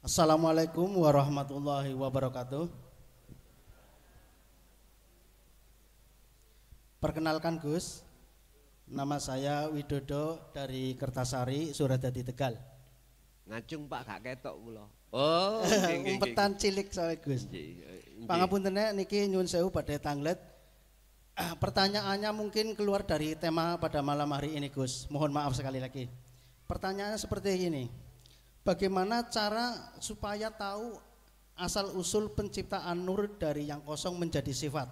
Assalamualaikum warahmatullahi wabarakatuh. Perkenalkan Gus, nama saya Widodo dari Kertasari, Suradadi, Tegal. Ngacung Pak gak ketok kula. Oh, nggih nggih nggih. Umpetan cilik soalnya Gus. Nggih. Pangapuntennya niki nyuwun sewu badhe tanglet. Pertanyaannya mungkin keluar dari tema pada malam hari ini Gus. Mohon maaf sekali lagi. Pertanyaannya seperti ini. Bagaimana cara supaya tahu asal usul penciptaan nur dari yang kosong menjadi sifat?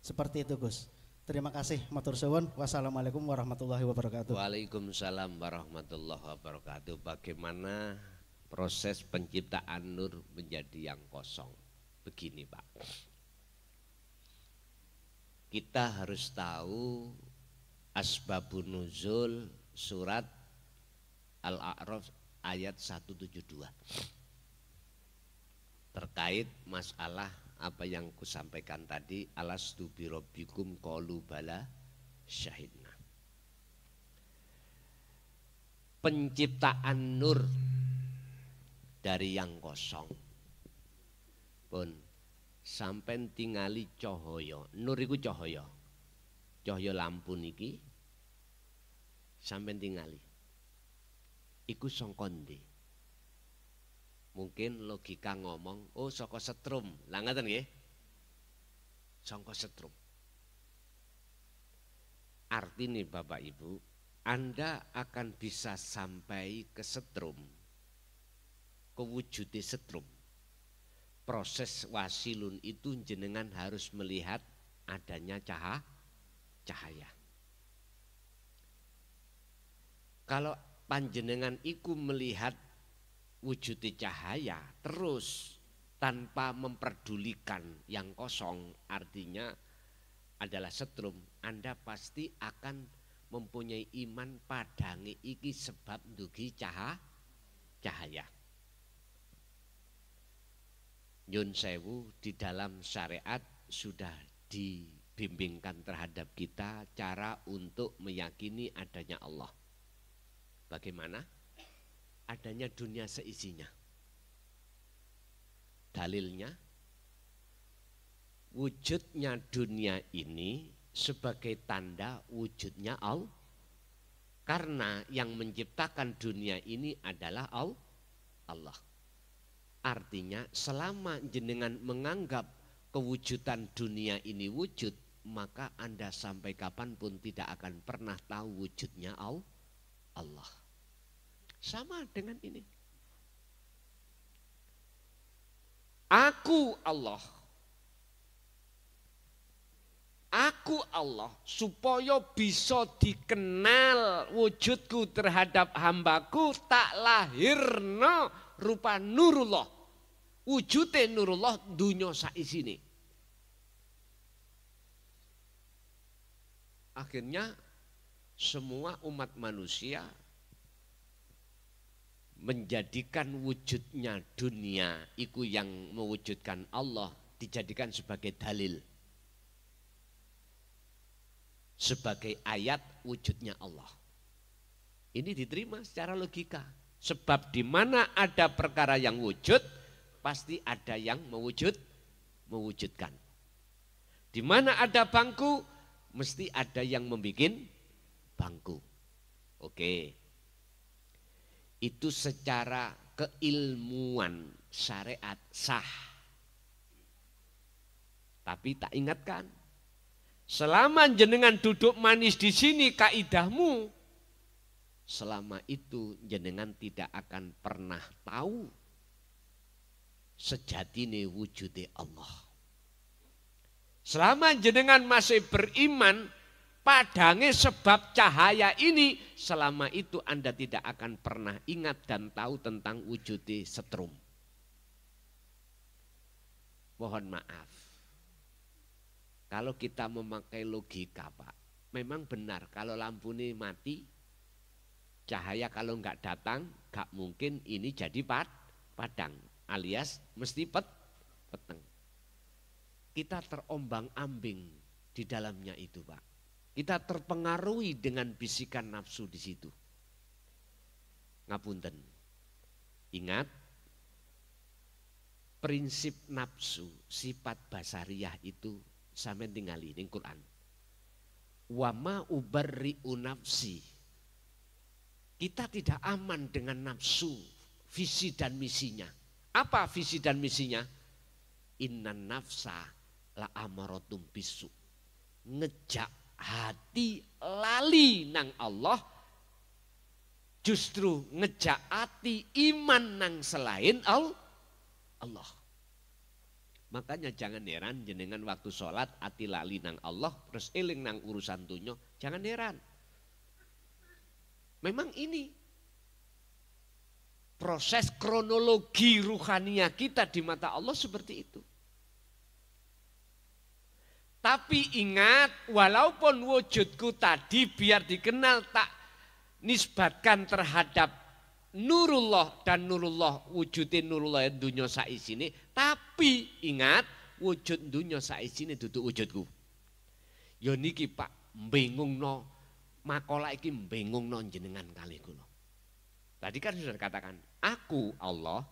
Seperti itu Gus. Terima kasih matur suwun. Wassalamualaikum warahmatullahi wabarakatuh. Waalaikumsalam warahmatullahi wabarakatuh. Bagaimana proses penciptaan nur menjadi yang kosong? Begini Pak. Kita harus tahu asbabun nuzul surat Al-A'raf ayat 172 terkait masalah apa yang kusampaikan tadi, alastu birabbikum qalu bala syahidna. Penciptaan nur dari yang kosong pun sampai tingali cahaya. Nur iku cahaya. Cahaya lampu niki sampai tingali iku saka ndi? Mungkin logika ngomong, oh saka setrum. Lah ngaten nggih? Saka setrum. Artinya Bapak Ibu, Anda akan bisa sampai ke setrum, ke wujud setrum. Proses wasilun itu jenengan harus melihat adanya cahaya. Kalau panjenengan iku melihat wujud cahaya terus tanpa memperdulikan yang kosong, artinya adalah setrum, Anda pasti akan mempunyai iman padange iki sebab ndugi cahaya. Nyun sewu, di dalam syariat sudah dibimbingkan terhadap kita cara untuk meyakini adanya Allah. Bagaimana? Adanya dunia seisinya. Dalilnya, wujudnya dunia ini sebagai tanda wujudnya Allah. Karena yang menciptakan dunia ini adalah Allah. Artinya selama jenengan menganggap kewujudan dunia ini wujud, maka Anda sampai kapanpun tidak akan pernah tahu wujudnya Allah. Sama dengan ini. Aku Allah. Aku Allah, supaya bisa dikenal wujudku terhadap hambaku, tak lahirno rupa nurullah. Wujudnya nurullah dunya saisine. Akhirnya semua umat manusia menjadikan wujudnya dunia iku yang mewujudkan Allah dijadikan sebagai dalil, sebagai ayat wujudnya Allah. Ini diterima secara logika, sebab di mana ada perkara yang wujud pasti ada yang mewujudkan. Di mana ada bangku mesti ada yang membuat bangku. Oke. Itu secara keilmuan syariat sah. Tapi tak ingatkan, selama jenengan duduk manis di sini kaidahmu, selama itu jenengan tidak akan pernah tahu sejatine wujude Allah. Selama jenengan masih beriman padange sebab cahaya ini, selama itu Anda tidak akan pernah ingat dan tahu tentang wujudnya setrum. Mohon maaf, kalau kita memakai logika Pak, memang benar kalau lampu ini mati, cahaya kalau nggak datang, nggak mungkin ini jadi padang, alias mesti peteng. Kita terombang-ambing di dalamnya itu Pak. Kita terpengaruhi dengan bisikan nafsu di situ. Ngapunten. Ingat, prinsip nafsu, sifat basariyah itu sampai tinggali ini Quran. Wa ma ubarri'u nafsi. Kita tidak aman dengan nafsu, visi dan misinya. Apa visi dan misinya? Innan nafsa la amaratum bisu. Ngejak hati lali nang Allah, justru ngejak hati iman nang selain Allah. Makanya jangan heran jenengan waktu sholat hati lali nang Allah terus eling nang urusan dunya, jangan heran. Memang ini proses kronologi ruhania kita di mata Allah seperti itu. Tapi ingat, walaupun wujudku tadi biar dikenal tak nisbatkan terhadap Nurullah dan Nurullah wujudin Nurullah dunya saisine, tapi ingat wujud dunya saisine duduk wujudku. Ya niki Pak mbingungno makalah iki mbingungno jenengan kali kula. Tadi kan sudah katakan, aku Allah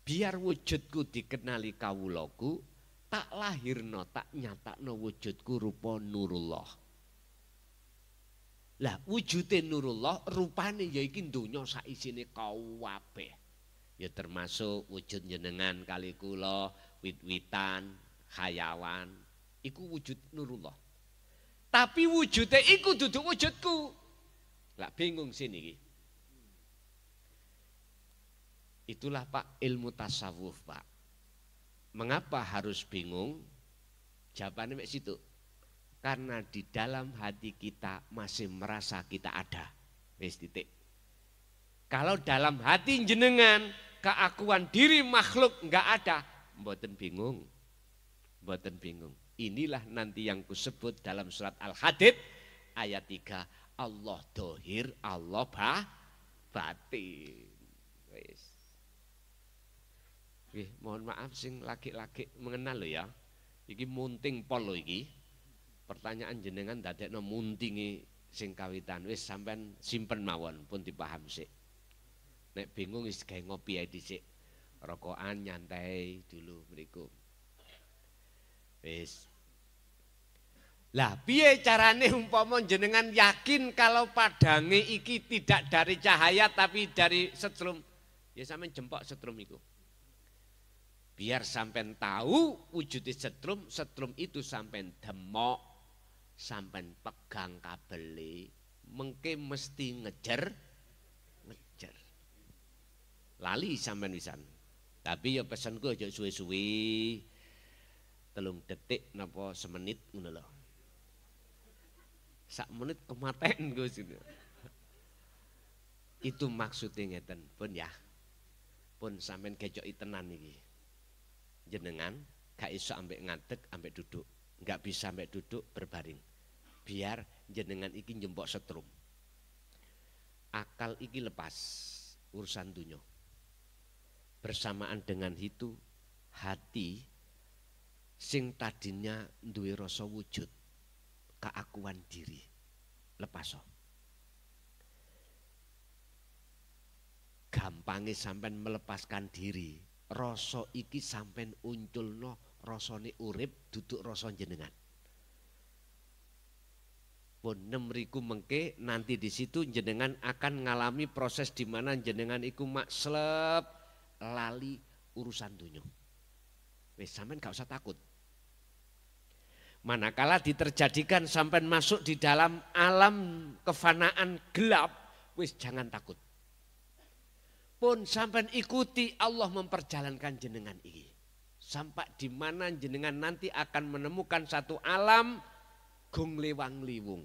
biar wujudku dikenali kawulaku, tak lahirno tak nyatakno wujudku rupa Nurullah. Lah wujudin Nurullah rupane ya iki donya saisine kabeh. Ya termasuk wujud jenengan kali kula, wit-witan, hayawan, iku wujud Nurullah. Tapi wujudnya iku duduk wujudku. Lah bingung sini iki. Itulah Pak ilmu tasawuf Pak. Mengapa harus bingung? Jawabannya mek situ. Karena di dalam hati kita masih merasa kita ada. Wis titik. Kalau dalam hati jenengan keakuan diri makhluk enggak ada, mboten bingung. Mboten bingung. Inilah nanti yang kusebut dalam surat Al-Hadid ayat 3. Allah dohir, Allah batin. Wis. Mohon maaf sing laki-laki mengenal lo ya. Iki munting pol lo iki. Pertanyaan jenengan dadekno muntingi sing kawitan wis sampean simpen mawon pun dipaham sik. Nek bingung wis gawe ngopi ae dhisik. Rokokan nyantai dulu mriku. Wis. Lah piye carane umpama jenengan yakin kalau padange iki tidak dari cahaya tapi dari setrum? Ya sampean jempok setrum iku. Biar sampean tahu wujudnya setrum, setrum itu sampean demok, sampean pegang kabeli, mengke mesti ngejar. Lali sampean wisan. Tapi ya pesanku aja suwe-suwe. 3 detik napa semenit ngono lho. Sak menit kematen Gus. Itu maksudnya ngeten, pun ya. Pun sampean kecoki tenan iki. Jenengan gak iso ambek ngadeg ambek duduk, gak bisa ambek duduk berbaring. Biar jenengan iki njempok setrum. Akal iki lepas urusan dunya. Bersamaan dengan itu hati sing tadinya duwe rasa wujud, keakuan diri lepas. Gampangnya sampean melepaskan diri. Rasa iki sampean unculno rasane urip duduk rasa jenengan. Pun nemriku mengke nanti di situ jenengan akan ngalami proses di mana jenengan iku makslep lali urusan dunya. Wis sampean gak usah takut. Manakala diterjadikan sampean masuk di dalam alam kefanaan gelap, wis jangan takut. Pun sampai ikuti Allah memperjalankan jenengan ini. Sampai di mana jenengan nanti akan menemukan satu alam gung lewang liwung.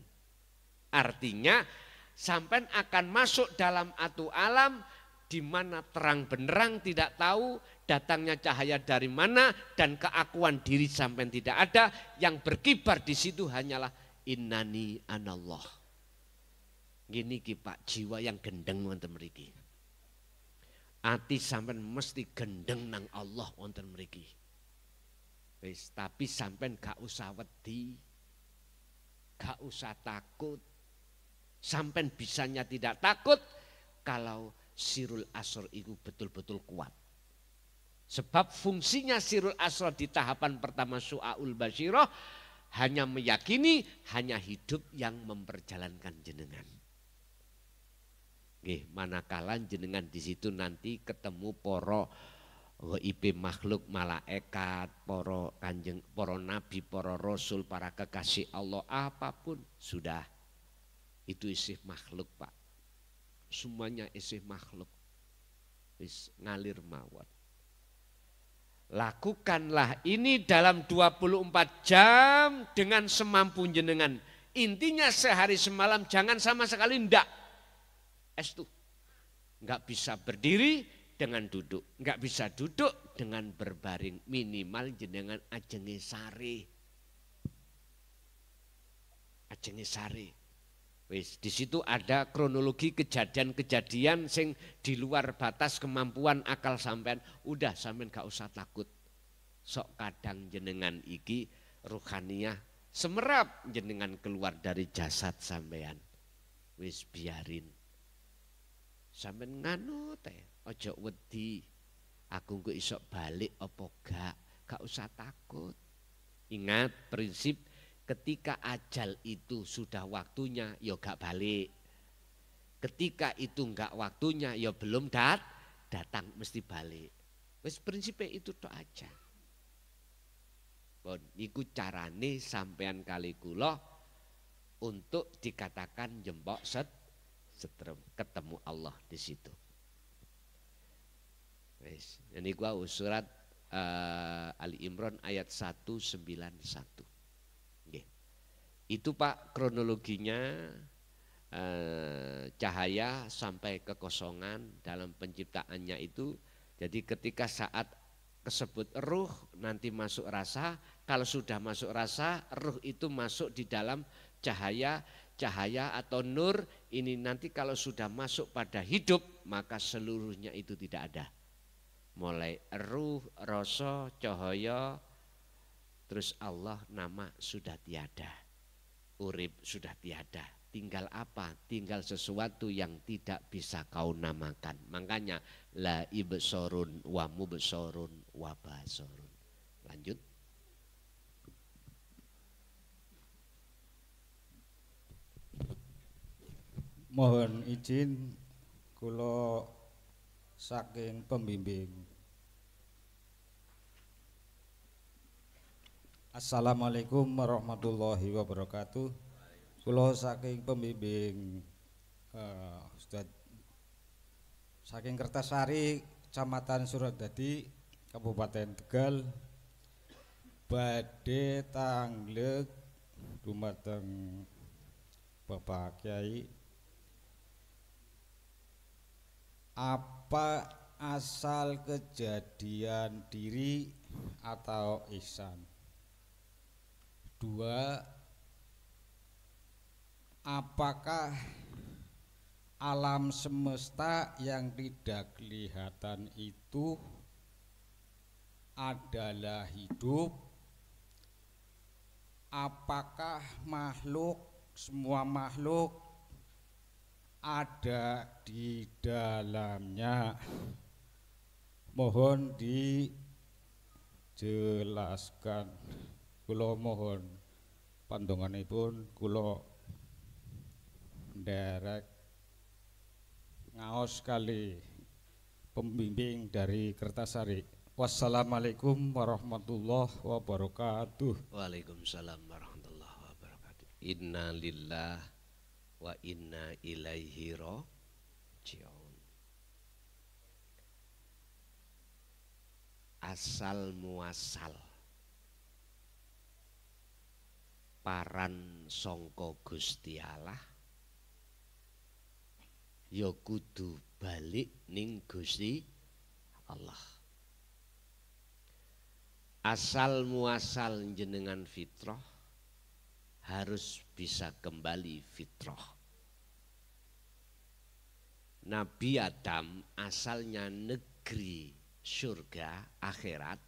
Artinya sampai akan masuk dalam atu alam di mana terang benderang tidak tahu datangnya cahaya dari mana dan keakuan diri sampai tidak ada. Yang berkibar di situ hanyalah innani anallah. Gini ki Pak, jiwa yang gendeng wonten mriki. Ati sampean mesti gendeng nang Allah wonten mriki. Wis, tapi sampean gak usah wedi. Gak usah takut. Sampean bisanya tidak takut kalau sirul asr itu betul-betul kuat. Sebab fungsinya sirul asr di tahapan pertama su'aul basyirah hanya meyakini, hanya hidup yang memperjalankan jenengan. Nggih, manakala jenengan di situ nanti ketemu para IP makhluk malaikat, para kanjeng, para nabi, para rasul, para kekasih Allah, apapun sudah itu isih makhluk, Pak. Semuanya isih makhluk. Wis ngalir mawon. Lakukanlah ini dalam 24 jam dengan semampu jenengan. Intinya sehari semalam jangan sama sekali ndak. Estu. Enggak bisa berdiri dengan duduk. Enggak bisa duduk dengan berbaring. Minimal jenengan ajenge sare. Ajenge sare. Wis, di situ ada kronologi kejadian-kejadian sing di luar batas kemampuan akal sampean. Udah sampean gak usah takut. Sok kadang jenengan iki ruhaniyah semerap jenengan keluar dari jasad sampean. Wis biarin. Sampean nganu teh, ojo wedi. Aku kok iso balik apa gak usah takut. Ingat prinsip ketika ajal itu sudah waktunya, ya gak balik. Ketika itu enggak waktunya, ya belum datang, mesti balik. Wis prinsipnya itu tok aja. Bon, iku carane sampean kali kula untuk dikatakan jempok setrem, ketemu Allah di situ. Wis, ini gua surat Ali Imran ayat 191. Itu Pak kronologinya cahaya sampai kekosongan dalam penciptaannya itu. Jadi ketika saat kesebut ruh nanti masuk rasa, kalau sudah masuk rasa ruh itu masuk di dalam cahaya atau nur ini nanti kalau sudah masuk pada hidup maka seluruhnya itu tidak ada. Mulai ruh, rasa, cahaya, terus Allah nama sudah tiada. Urip sudah tiada, tinggal apa? Tinggal sesuatu yang tidak bisa kau namakan. Makanya la ibsorun wa mubsorun wa basorun. Lanjut. Mohon izin kula saking pembimbing. Assalamualaikum warahmatullahi wabarakatuh. Kula saking pembimbing Ustaz saking Kertasari, Kecamatan Suradadi, Kabupaten Tegal, badhe tanglek dumateng Bapak Kyai. Apa asal kejadian diri atau ihsan? 2. Apakah alam semesta yang tidak kelihatan itu adalah hidup? Apakah semua makhluk ada di dalamnya? Mohon dijelaskan. Kula mohon pandonganipun kula nderek ngaos kali pembimbing dari Kertasari. Wassalamualaikum warahmatullahi wabarakatuh. Waalaikumsalam warahmatullahi wabarakatuh. Inna lillah wa inna ilaihi raji'un. Asal muasal paran sangka Gusti Allah ya kudu balik ning Gusti Allah. Asal muasal jenengan fitrah harus bisa kembali fitrah. Nabi Adam asalnya negeri surga akhirat,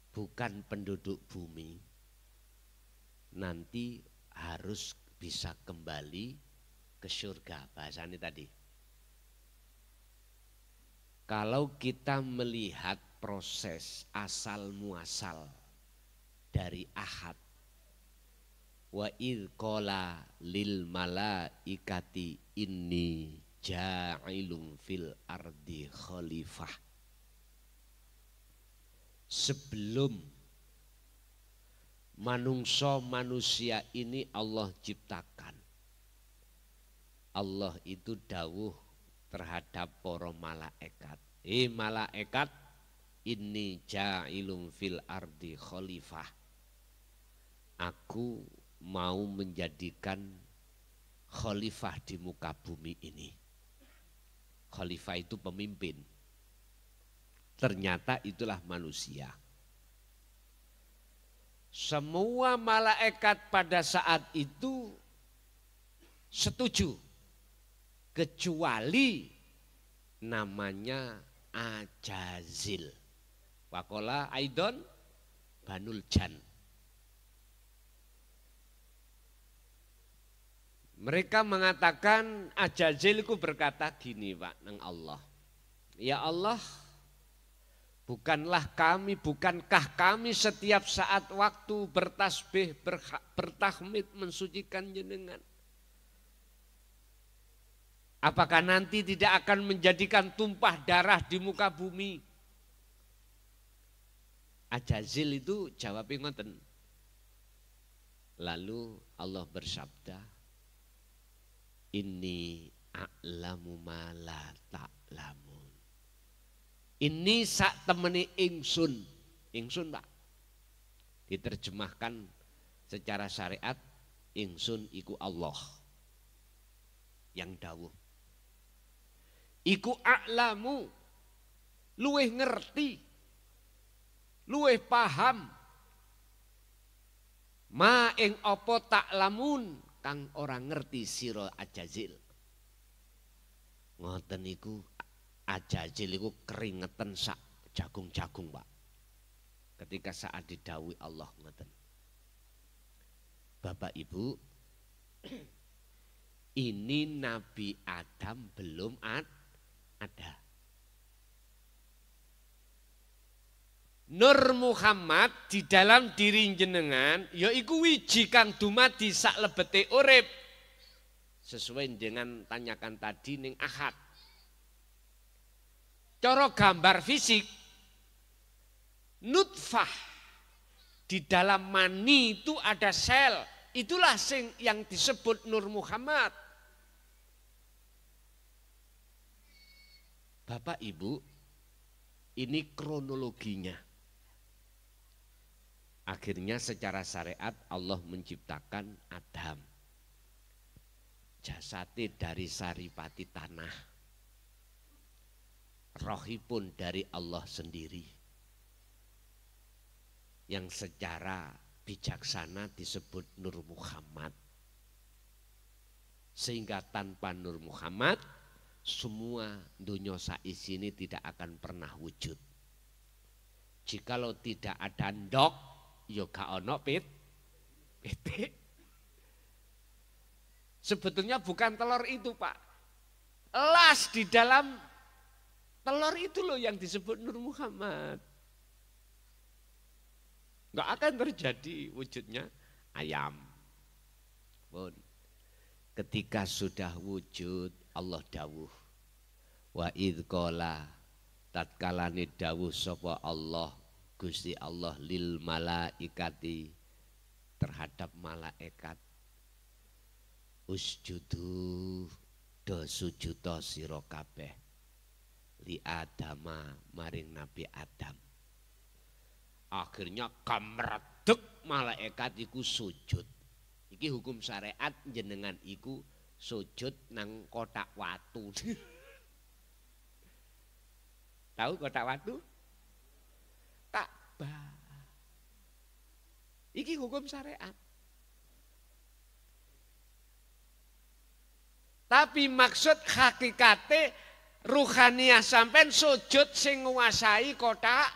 bukan penduduk bumi. Nanti harus bisa kembali ke surga, bahasanya tadi. Kalau kita melihat proses asal muasal dari ahad, wa idh qala lil malaikati inni ja'ilun fil ardi khalifah. Sebelum manusia ini Allah ciptakan, Allah itu dawuh terhadap para malaikat. Malaikat, inni ja'ilun fil ardi khalifah. Aku mau menjadikan khalifah di muka bumi ini. Khalifah itu pemimpin. Ternyata itulah manusia. Semua malaikat pada saat itu setuju. Kecuali namanya Ajazil. Wakola Aidon Banul Jan. Mereka mengatakan, Ajazil itu berkata gini Pak nang Allah. Ya Allah, bukankah kami setiap saat waktu bertasbih, bertahmid, mensucikan jenengan? Apakah nanti tidak akan menjadikan tumpah darah di muka bumi? Ajazil itu jawabnya ngoten. Lalu Allah bersabda, Inni a'lamu ma la ta'lamun. Ini sak temeni ingsun. Ingsun Pak. Diterjemahkan secara syariat, ingsun iku Allah. Yang dawuh. Iku a'lamu, luweh ngerti, luweh paham, ma ing apa ta'lamun kang orang ngerti sira Ajazil. Ngoten iku Ajazil iku keringetan sak jagung-jagung Pak. Ketika saat didhawuhi Allah ngoten. Bapak Ibu, ini Nabi Adam belum ada. Nur Muhammad di dalam diri jenengan yaiku wiji kang dumadi sak lebete urip. Sesuai dengan tanyakan tadi ning ahad. Cara gambar fisik nutfah di dalam mani itu ada sel. Itulah yang disebut Nur Muhammad. Bapak Ibu, ini kronologinya. Akhirnya secara syariat Allah menciptakan Adam. Jasate dari saripati tanah. Rohipun dari Allah sendiri. Yang secara bijaksana disebut Nur Muhammad. Sehingga tanpa Nur Muhammad, semua dunia saisi ini tidak akan pernah wujud. Jikalau tidak ada ndok, ya gak ono pitik. Sebetulnya bukan telur itu Pak. Elas di dalam telur itu loh yang disebut Nur Muhammad. Gak akan terjadi wujudnya ayam. Pun. Ketika sudah wujud Allah dawuh. Wa idh qala tatkalane dawuh sapa Allah Gusti Allah lil malaikati terhadap malaikat. Usjudu do sujuda sira kabeh li Adama maring Nabi Adam. Akhirnya kamredeg malaikat iku sujud. Iki hukum syariat jenengan iku sujud nang kotak watu. Tahu kotak watu? Ka'bah. Iki hukum syariat. Tapi maksud hakikate ruhaniyah sampean sujud sing nguasai kotak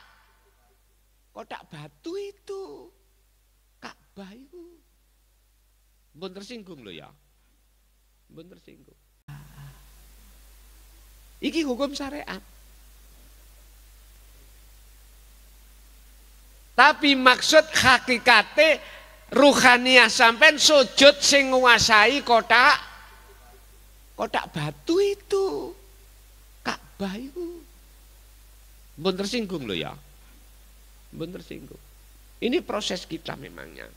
batu itu. Ka'bah itu. Mbon tersinggung loh ya. Mbon tersinggung. Iki hukum syariat. Tapi maksud hakikate ruhaniyah sampean sujud sing nguasai kotak batu itu. Ka'bah itu. Mbon tersinggung loh ya. Mbon tersinggung. Ini proses kita memangnya.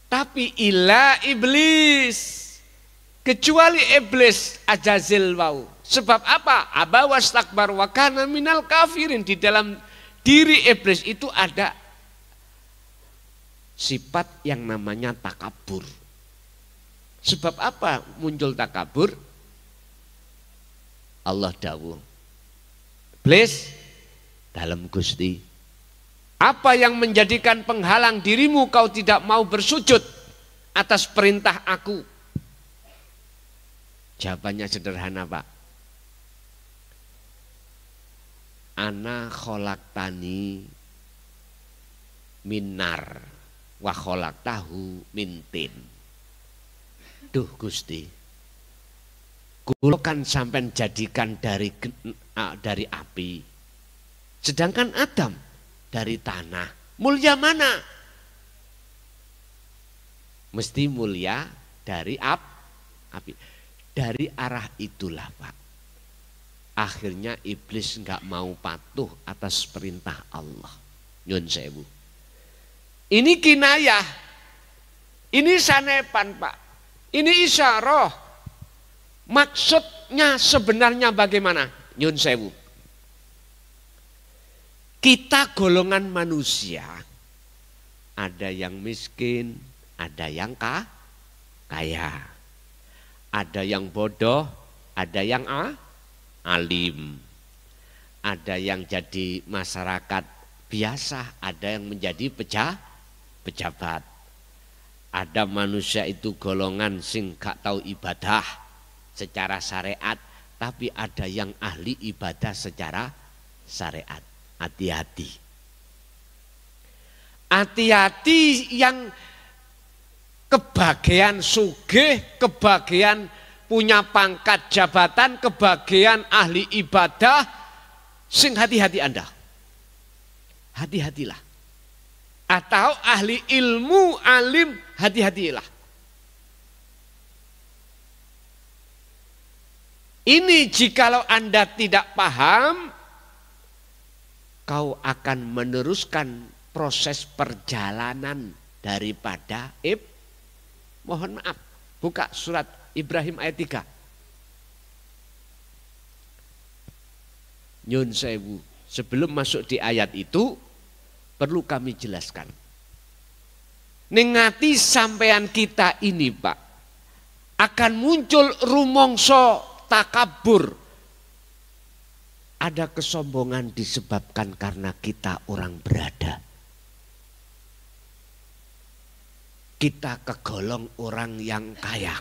Tapi ila iblis. Kecuali iblis ajazil wau. Sebab apa? Aba wastakbar wa kana minal kafirin. Di dalam diri iblis itu ada sifat yang namanya takabur. Sebab apa muncul takabur? Allah dawuh. Iblis dalam Gusti. Apa yang menjadikan penghalang dirimu kau tidak mau bersujud atas perintah aku? Jawabannya sederhana, Pak. Ana kholaktani minar wa kholaktahu mintin. Duh Gusti, kula kan sampean jadikan dari api, sedangkan Adam dari tanah. Mulia mana? Mesti mulia dari api. Dari arah itulah Pak. Akhirnya iblis nggak mau patuh atas perintah Allah. Nyun sewu. Ini kinayah. Ini sanepan Pak. Ini isyarah. Maksudnya sebenarnya bagaimana? Nyun sewu. Kita golongan manusia. Ada yang miskin, ada yang kaya. Ada yang bodoh, ada yang alim. Ada yang jadi masyarakat biasa, ada yang menjadi pejabat. Ada manusia itu golongan sing gak tahu ibadah secara syariat, tapi ada yang ahli ibadah secara syariat. Hati-hati. Hati-hati yang kebagian sugih, kebagian punya pangkat jabatan, kebagian ahli ibadah, sing hati-hati Anda. Hati-hatilah. Atau ahli ilmu, alim, hati-hatilah. Ini jikalau Anda tidak paham, kau akan meneruskan proses perjalanan daripada mohon maaf, buka surat Ibrahim ayat 3. Nyun sewu, sebelum masuk di ayat itu perlu kami jelaskan. Ningati sampean kita ini Pak, akan muncul rumongso takabur. Ada kesombongan disebabkan karena kita orang berada. Kita kegolong orang yang kaya.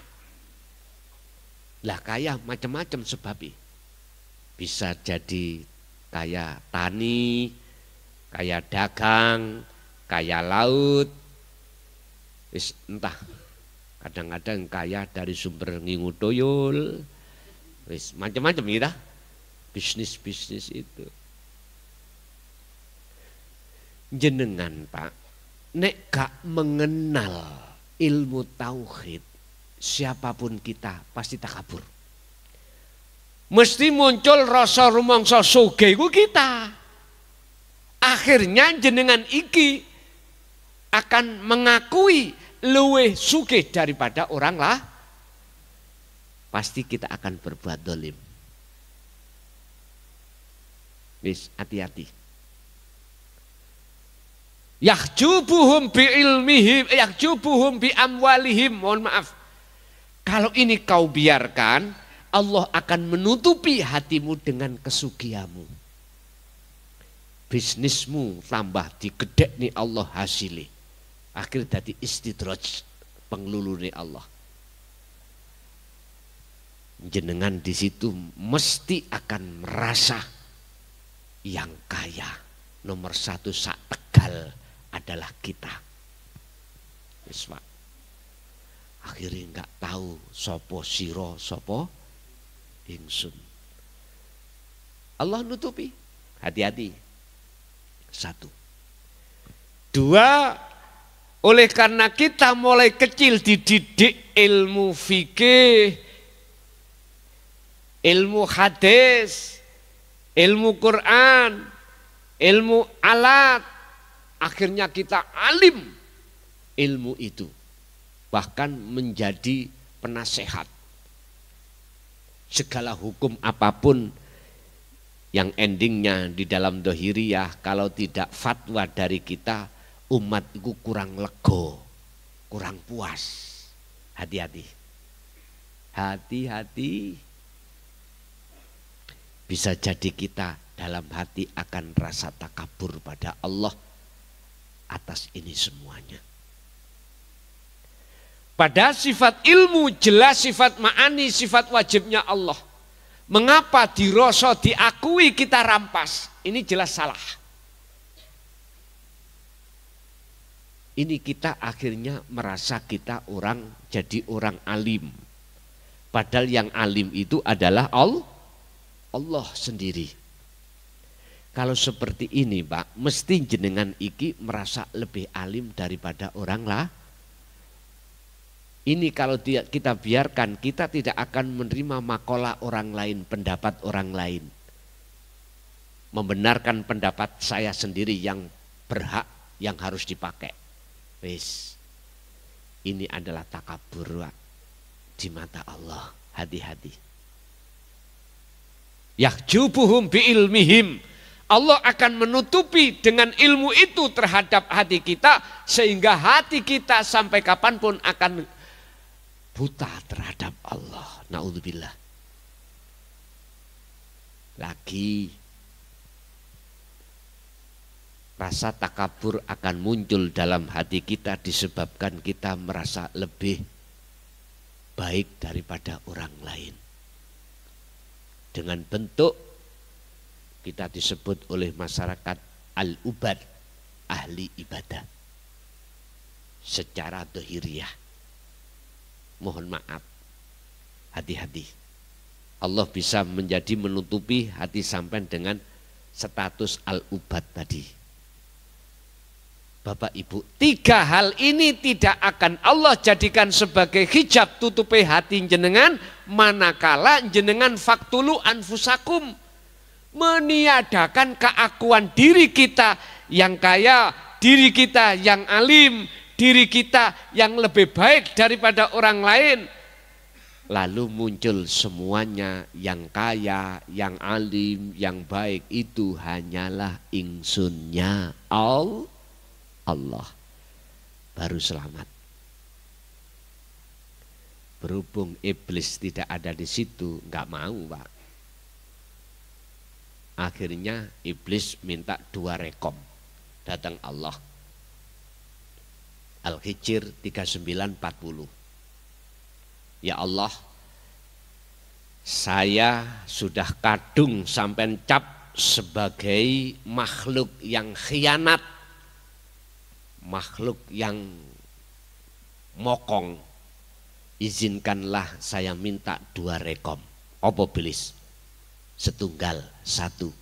Lah kaya macam-macam sebabnya. Bisa jadi kaya tani, kaya dagang, kaya laut. Entah, kadang-kadang kaya dari sumber ngingu toyol. Macam-macam gitu. Bisnis-bisnis itu. Jenengan Pak, nek gak mengenal ilmu tauhid, siapapun kita pasti takabur. Mesti muncul rasa rumangsa sugih ku kita. Akhirnya jenengan iki akan mengakui luwih sugih daripada orang lah. Pasti kita akan berbuat dolim. Wis, hati-hati. Yahjubuhum bi ilmihim, yahjubuhum bi amwalihim. Mohon maaf. Kalau ini kau biarkan, Allah akan menutupi hatimu dengan kesugihanmu. Bisnismu tambah digedek nih Allah hasilnya. Akhir dadi istidraj, penglulune Allah. Jenengan di situ mesti akan merasa yang kaya nomor satu sak Tegal adalah kita. Wis Pak. Akhirnya enggak tahu sopo siro, sopo ingsun. Allah nutupi. Hati-hati. Satu. Dua, oleh karena kita mulai kecil dididik ilmu fikih, ilmu hadis, ilmu Quran, ilmu alat, akhirnya kita alim ilmu itu. Bahkan menjadi penasehat. Segala hukum apapun yang endingnya di dalam dohiriyah, kalau tidak fatwa dari kita, umat itu kurang lego, kurang puas. Hati-hati. Hati-hati. Bisa jadi kita dalam hati akan rasa takabur pada Allah atas ini semuanya. Pada sifat ilmu jelas sifat ma'ani, sifat wajibnya Allah. Mengapa dirasa diakui kita rampas? Ini jelas salah. Ini kita akhirnya merasa kita jadi orang alim. Padahal yang alim itu adalah Allah sendiri. Kalau seperti ini Pak, mesti jenengan iki merasa lebih alim daripada orang lah. Ini kalau kita biarkan, kita tidak akan menerima makalah orang lain, pendapat orang lain. Membenarkan pendapat saya sendiri yang berhak, yang harus dipakai. Wis, ini adalah takabur di mata Allah. Hati-hati. Yahjubuhum biilmihim. Allah akan menutupi dengan ilmu itu terhadap hati kita, sehingga hati kita sampai kapanpun akan buta terhadap Allah. Na'udzubillah. Lagi rasa takabur akan muncul dalam hati kita disebabkan kita merasa lebih baik daripada orang lain. Dengan bentuk kita disebut oleh masyarakat al-ubad, ahli ibadah. Secara dohiriyah. Mohon maaf, hati-hati. Allah bisa menjadi menutupi hati sampai dengan status al-ubad tadi. Bapak Ibu, 3 hal ini tidak akan Allah jadikan sebagai hijab tutupi hati jenengan, manakala jenengan faktulu anfusakum, meniadakan keakuan diri kita yang kaya, diri kita yang alim, diri kita yang lebih baik daripada orang lain. Lalu muncul semuanya yang kaya, yang alim, yang baik itu hanyalah ingsunnya Allah. Baru selamat. Berhubung iblis tidak ada di situ, nggak mau Pak. Akhirnya iblis minta 2 rekom. Datang Allah. Al-Hijr 39:40. Ya Allah, saya sudah kadung sampai cap sebagai makhluk yang khianat, makhluk yang mokong. Izinkanlah saya minta 2 rekom. Apa bilis? Setunggal, 1.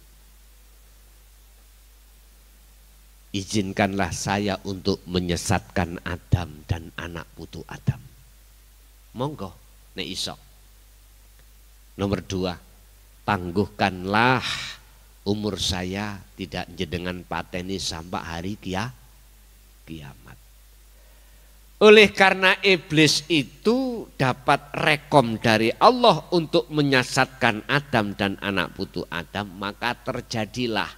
Izinkanlah saya untuk menyesatkan Adam dan anak putu Adam. Monggo, nek iso. Nomor 2, tangguhkanlah umur saya tidak jenengan pateni sampai hari kiamat. Oleh karena iblis itu dapat rekom dari Allah untuk menyesatkan Adam dan anak putu Adam, maka terjadilah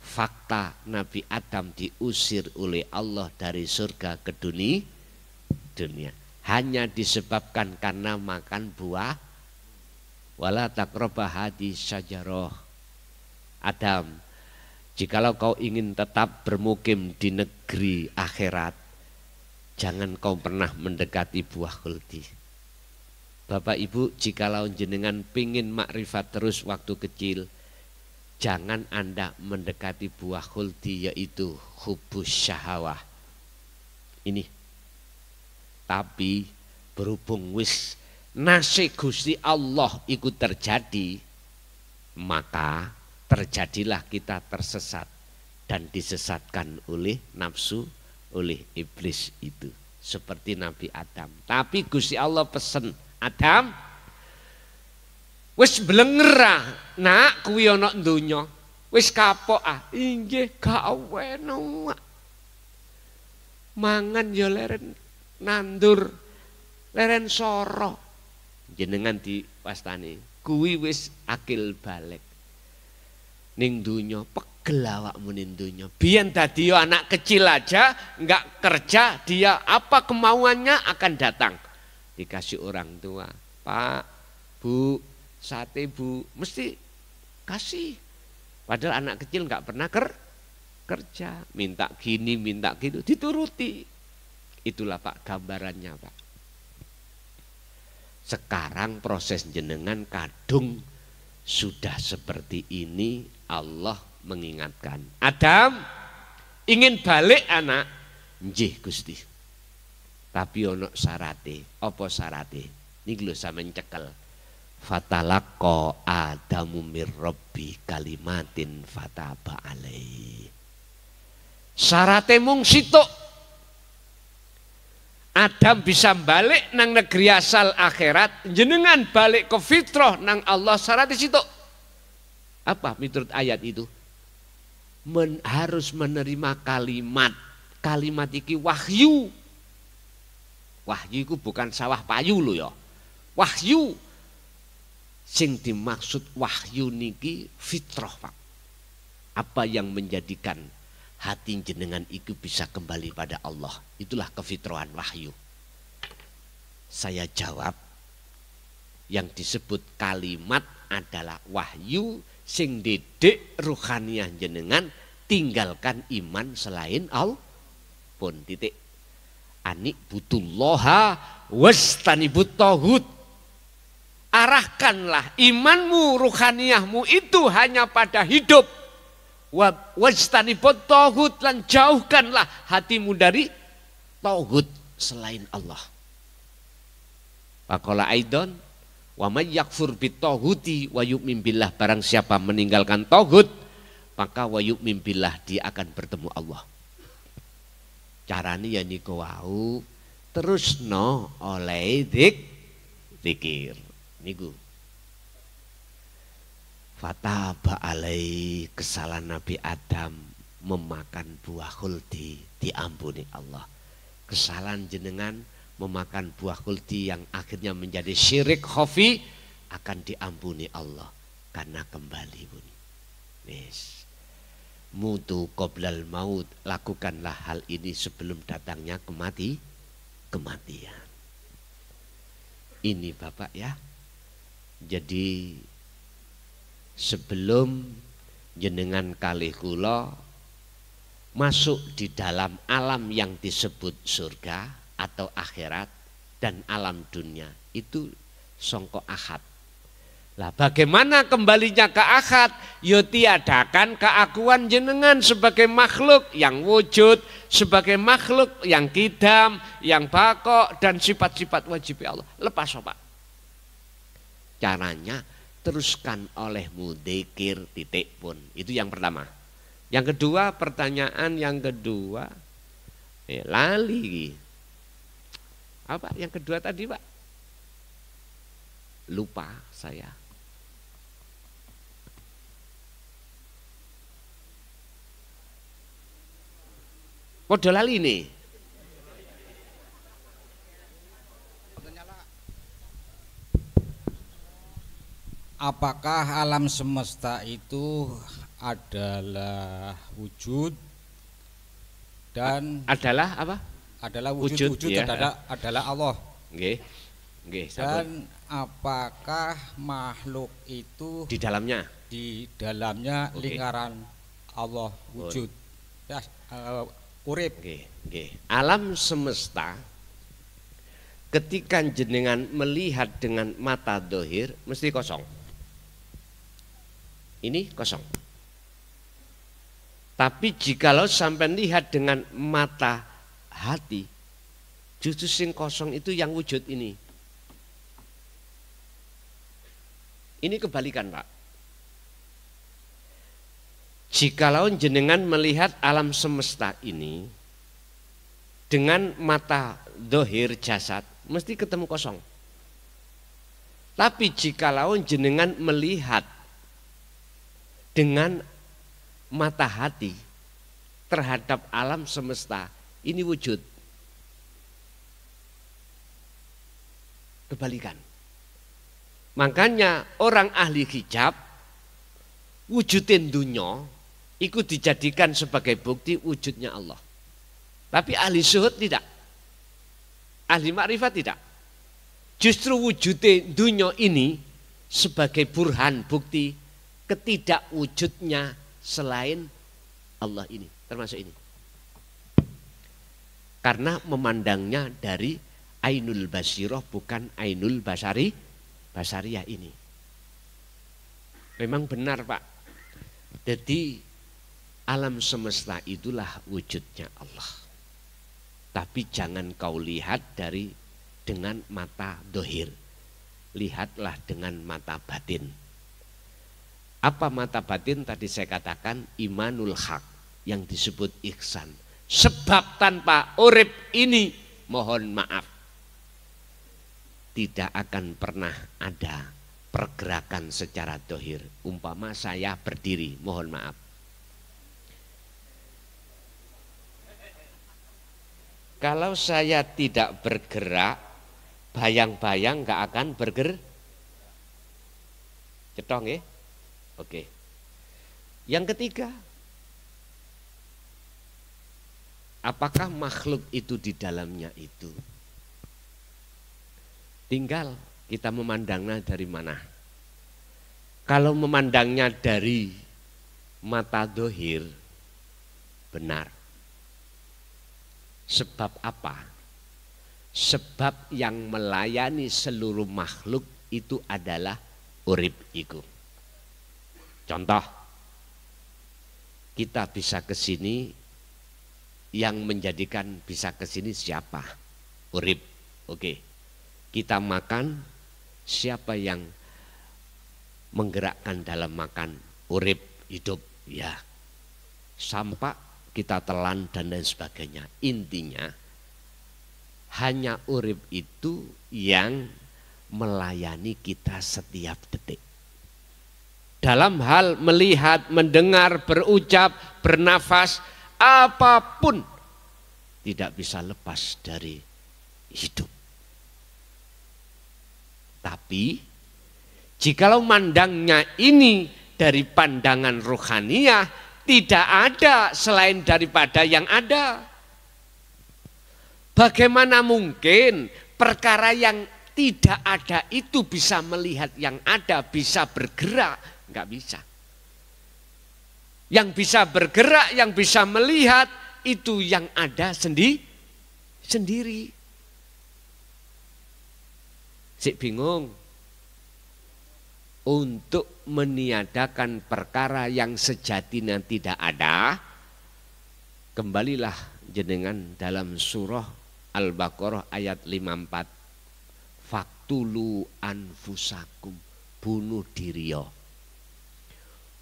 fakta Nabi Adam diusir oleh Allah dari surga ke dunia. Hanya disebabkan karena makan buah. Wala taqrabah hadhihi syajarah. Adam, jikalau kau ingin tetap bermukim di negeri akhirat, jangan kau pernah mendekati buah khuldi. Bapak Ibu, jikalau jenengan pingin makrifat terus waktu kecil, jangan Anda mendekati buah khuldi, yaitu hubus syahawah. Ini. Tapi berhubung wis nasib Gusti Allah ikut terjadi, maka terjadilah kita tersesat dan disesatkan oleh nafsu, oleh iblis itu. Seperti Nabi Adam. Tapi Gusti Allah pesen, Adam, wis blenger nak kuwi ana donya. Wis kapok inggih gak weno. Mangan ya leren nandur, leren soro. Jenengan diwastani, kuwi wis akil balik. Ning donya pegel awakmu ning donya. Biyen dadi anak kecil aja enggak kerja, dia apa kemauannya akan datang. Dikasih orang tua, Pak, Bu, sate Bu, mesti kasih. Padahal anak kecil enggak pernah kerja, minta gini, minta gitu, dituruti. Itulah Pak gambarannya Pak. Sekarang proses jenengan kadung sudah seperti ini, Allah mengingatkan. Adam, ingin balik anak? Nggih Gusti. Tapi ono syarate. Apa syarate? Niki lho sampeyan cekel. Fatalaqqa Adamu mir Rabbi kalimatin fataba alaihi. Syarate mung situk. Adam bisa balik nang negeri asal akhirat, jenengan balik ke fitrah nang Allah syarat di situ. Apa menurut ayat itu? Harus menerima kalimat. Kalimat iki wahyu. Wahyu itu bukan sawah payu lo ya. Wahyu. Sing dimaksud wahyu niki fitrah Pak. Apa yang menjadikan hati jenengan itu bisa kembali pada Allah. Itulah kefitrahan wahyu. Saya jawab, yang disebut kalimat adalah wahyu sing didik ruhaniah jenengan, tinggalkan iman selain Allah. Pun titik. Anik butullaha wastanibut tauhid. Arahkanlah imanmu, ruhaniahmu itu hanya pada hidup. Wastanibut tauhid, lan jauhkanlah hatimu dari tauhid selain Allah. Faqala aidon wa may yakfur bit tauhidi wa yu'min billah, barang siapa meninggalkan tauhid maka wa yu'min billah, dia akan bertemu Allah. Carane ya niku wau, terusno oleh zikir niku. Fataba alai, kesalahan Nabi Adam memakan buah khuldi, diampuni Allah. Kesalahan jenengan memakan buah khuldi yang akhirnya menjadi syirik khafi akan diampuni Allah karena kembali pun. Wis. Mutu qoblal maut, lakukanlah hal ini sebelum datangnya kematian. Ini Bapak ya. Jadi sebelum jenengan kalih kula masuk di dalam alam yang disebut surga atau akhirat dan alam dunia itu songko ahad. Lah bagaimana kembalinya ke akad? Yo tiadakan keakuan jenengan sebagai makhluk yang wujud, sebagai makhluk yang kidam, yang bako, dan sifat-sifat wajib Allah. Lepas Pak. Caranya teruskan olehmu dzikir titik pun. Itu yang pertama. Yang kedua, pertanyaan yang kedua, lali. Apa yang kedua tadi Pak? Lupa saya. Podo lali nih. Apakah alam semesta itu adalah wujud dan adalah apa? Adalah wujud ya. adalah Allah. Nggih. Nggih, dan apakah makhluk itu di dalamnya okay. Lingkaran Allah wujud. Ya, urip. Nggih. Alam semesta ketika jenengan melihat dengan mata dohir mesti kosong. Ini kosong. Tapi jikalau sampai lihat dengan mata hati, justru sing kosong itu yang wujud ini. Ini kebalikan Pak. Jikalau jenengan melihat alam semesta ini dengan mata dohir jasad, mesti ketemu kosong. Tapi jikalau jenengan melihat dengan mata hati terhadap alam semesta, ini wujud. Kebalikan. Makanya orang ahli hijab wujudin dunya itu dijadikan sebagai bukti wujudnya Allah. Tapi ahli syuhud tidak. Ahli makrifat tidak. Justru wujudin dunya ini sebagai burhan bukti ketidakwujudnya selain Allah ini, termasuk ini. Karena memandangnya dari ainul basiroh bukan ainul basariyah ini. Memang benar Pak. Jadi alam semesta itulah wujudnya Allah. Tapi jangan kau lihat dengan mata dohir. Lihatlah dengan mata batin. Apa mata batin? Tadi saya katakan imanul haq yang disebut ihsan. Sebab tanpa urip ini, mohon maaf, tidak akan pernah ada pergerakan secara dohir. Umpama saya berdiri, mohon maaf. Kalau saya tidak bergerak, bayang-bayang gak akan bergerak. Cetong ya? Oke. Yang ketiga, apakah makhluk itu di dalamnya itu? Tinggal kita memandangnya dari mana. Kalau memandangnya dari mata dohir, benar. Sebab apa? Sebab yang melayani seluruh makhluk itu adalah urip iku. Contoh, kita bisa ke sini, yang menjadikan bisa ke sini siapa? Urip. Oke. Kita makan, siapa yang menggerakkan dalam makan? Urip, hidup, ya. Sampai kita telan dan lain sebagainya. Intinya hanya urip itu yang melayani kita setiap detik. Dalam hal melihat, mendengar, berucap, bernafas, apapun tidak bisa lepas dari hidup. Tapi jikalau mandangnya ini dari pandangan rohaniyah, tidak ada selain daripada yang ada. Bagaimana mungkin perkara yang tidak ada itu bisa melihat yang ada, bisa bergerak? Enggak bisa. Yang bisa bergerak, yang bisa melihat, itu yang ada sendiri. Sik bingung. Untuk meniadakan perkara yang sejatinya tidak ada, kembalilah jenengan dalam surah Al-Baqarah ayat 54. Faktulu anfusakum, bunuh diriyo.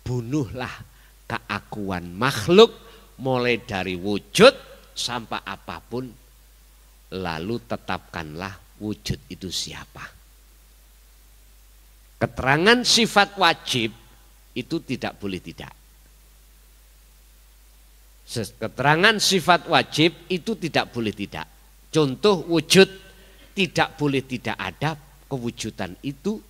Bunuhlah keakuan makhluk mulai dari wujud sampai apapun, lalu tetapkanlah wujud itu siapa. Keterangan sifat wajib itu tidak boleh tidak. Keterangan sifat wajib itu tidak boleh tidak. Contoh wujud tidak boleh tidak ada kewujudan itu.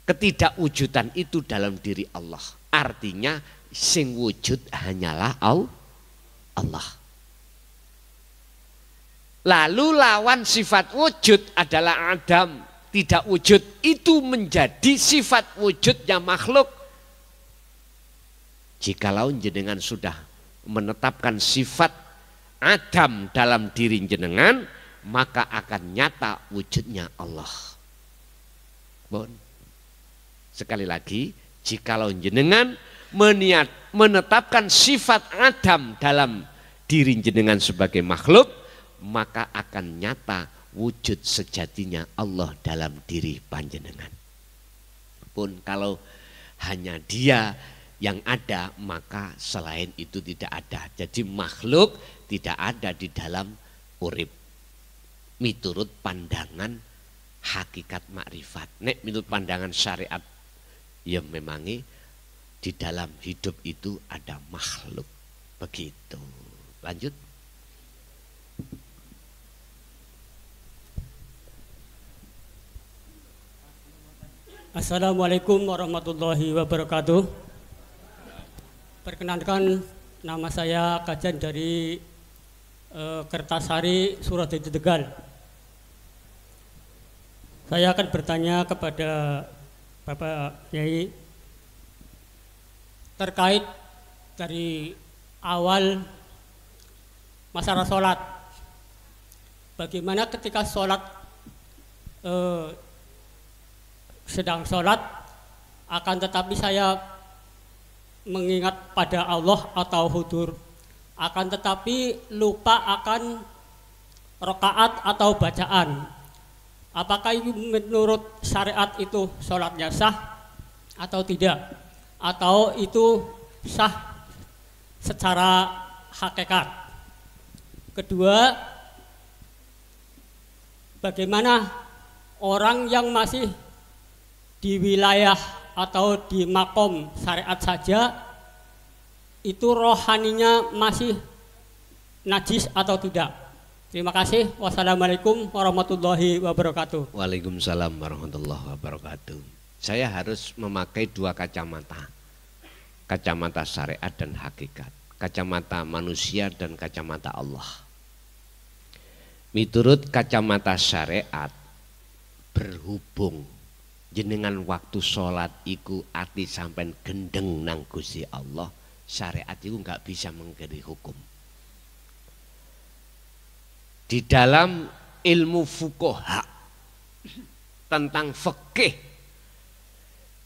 Ketidakwujudan itu dalam diri Allah. Artinya sing wujud hanyalah Allah. Lalu lawan sifat wujud adalah Adam. Tidak wujud, itu menjadi sifat wujudnya makhluk. Jikalau jenengan sudah menetapkan sifat Adam dalam diri jenengan, maka akan nyata wujudnya Allah. Bon. Sekali lagi, jikalau jenengan menetapkan sifat Adam dalam diri jenengan sebagai makhluk, maka akan nyata wujud sejatinya Allah dalam diri panjenengan. Pun kalau hanya dia yang ada, maka selain itu tidak ada. Jadi makhluk tidak ada di dalam urip. Miturut pandangan hakikat makrifat. Nek menurut pandangan syariat, ya memangi di dalam hidup itu ada makhluk. Begitu. Lanjut. Assalamualaikum warahmatullahi wabarakatuh. Perkenalkan, nama saya Kajan dari Kertasari, Suradadi, Tegal. Saya akan bertanya kepada Bapak Kiai terkait dari awal masalah sholat. Bagaimana ketika sholat sedang sholat, akan tetapi saya mengingat pada Allah atau hudur, akan tetapi lupa akan rakaat atau bacaan. Apakah menurut syariat itu sholatnya sah atau tidak? Atau itu sah secara hakikat? Kedua, bagaimana orang yang masih di wilayah atau di makom syariat saja itu rohaninya masih najis atau tidak? Terima kasih. Wassalamualaikum warahmatullahi wabarakatuh. Waalaikumsalam warahmatullahi wabarakatuh. Saya harus memakai dua kacamata. Kacamata syariat dan hakikat. Kacamata manusia dan kacamata Allah. Miturut kacamata syariat, berhubung jenengan waktu sholat iku ati sampai gendeng nang Gusti Allah, syariat itu nggak bisa mengkiri hukum. Di dalam ilmu fuqaha tentang fikih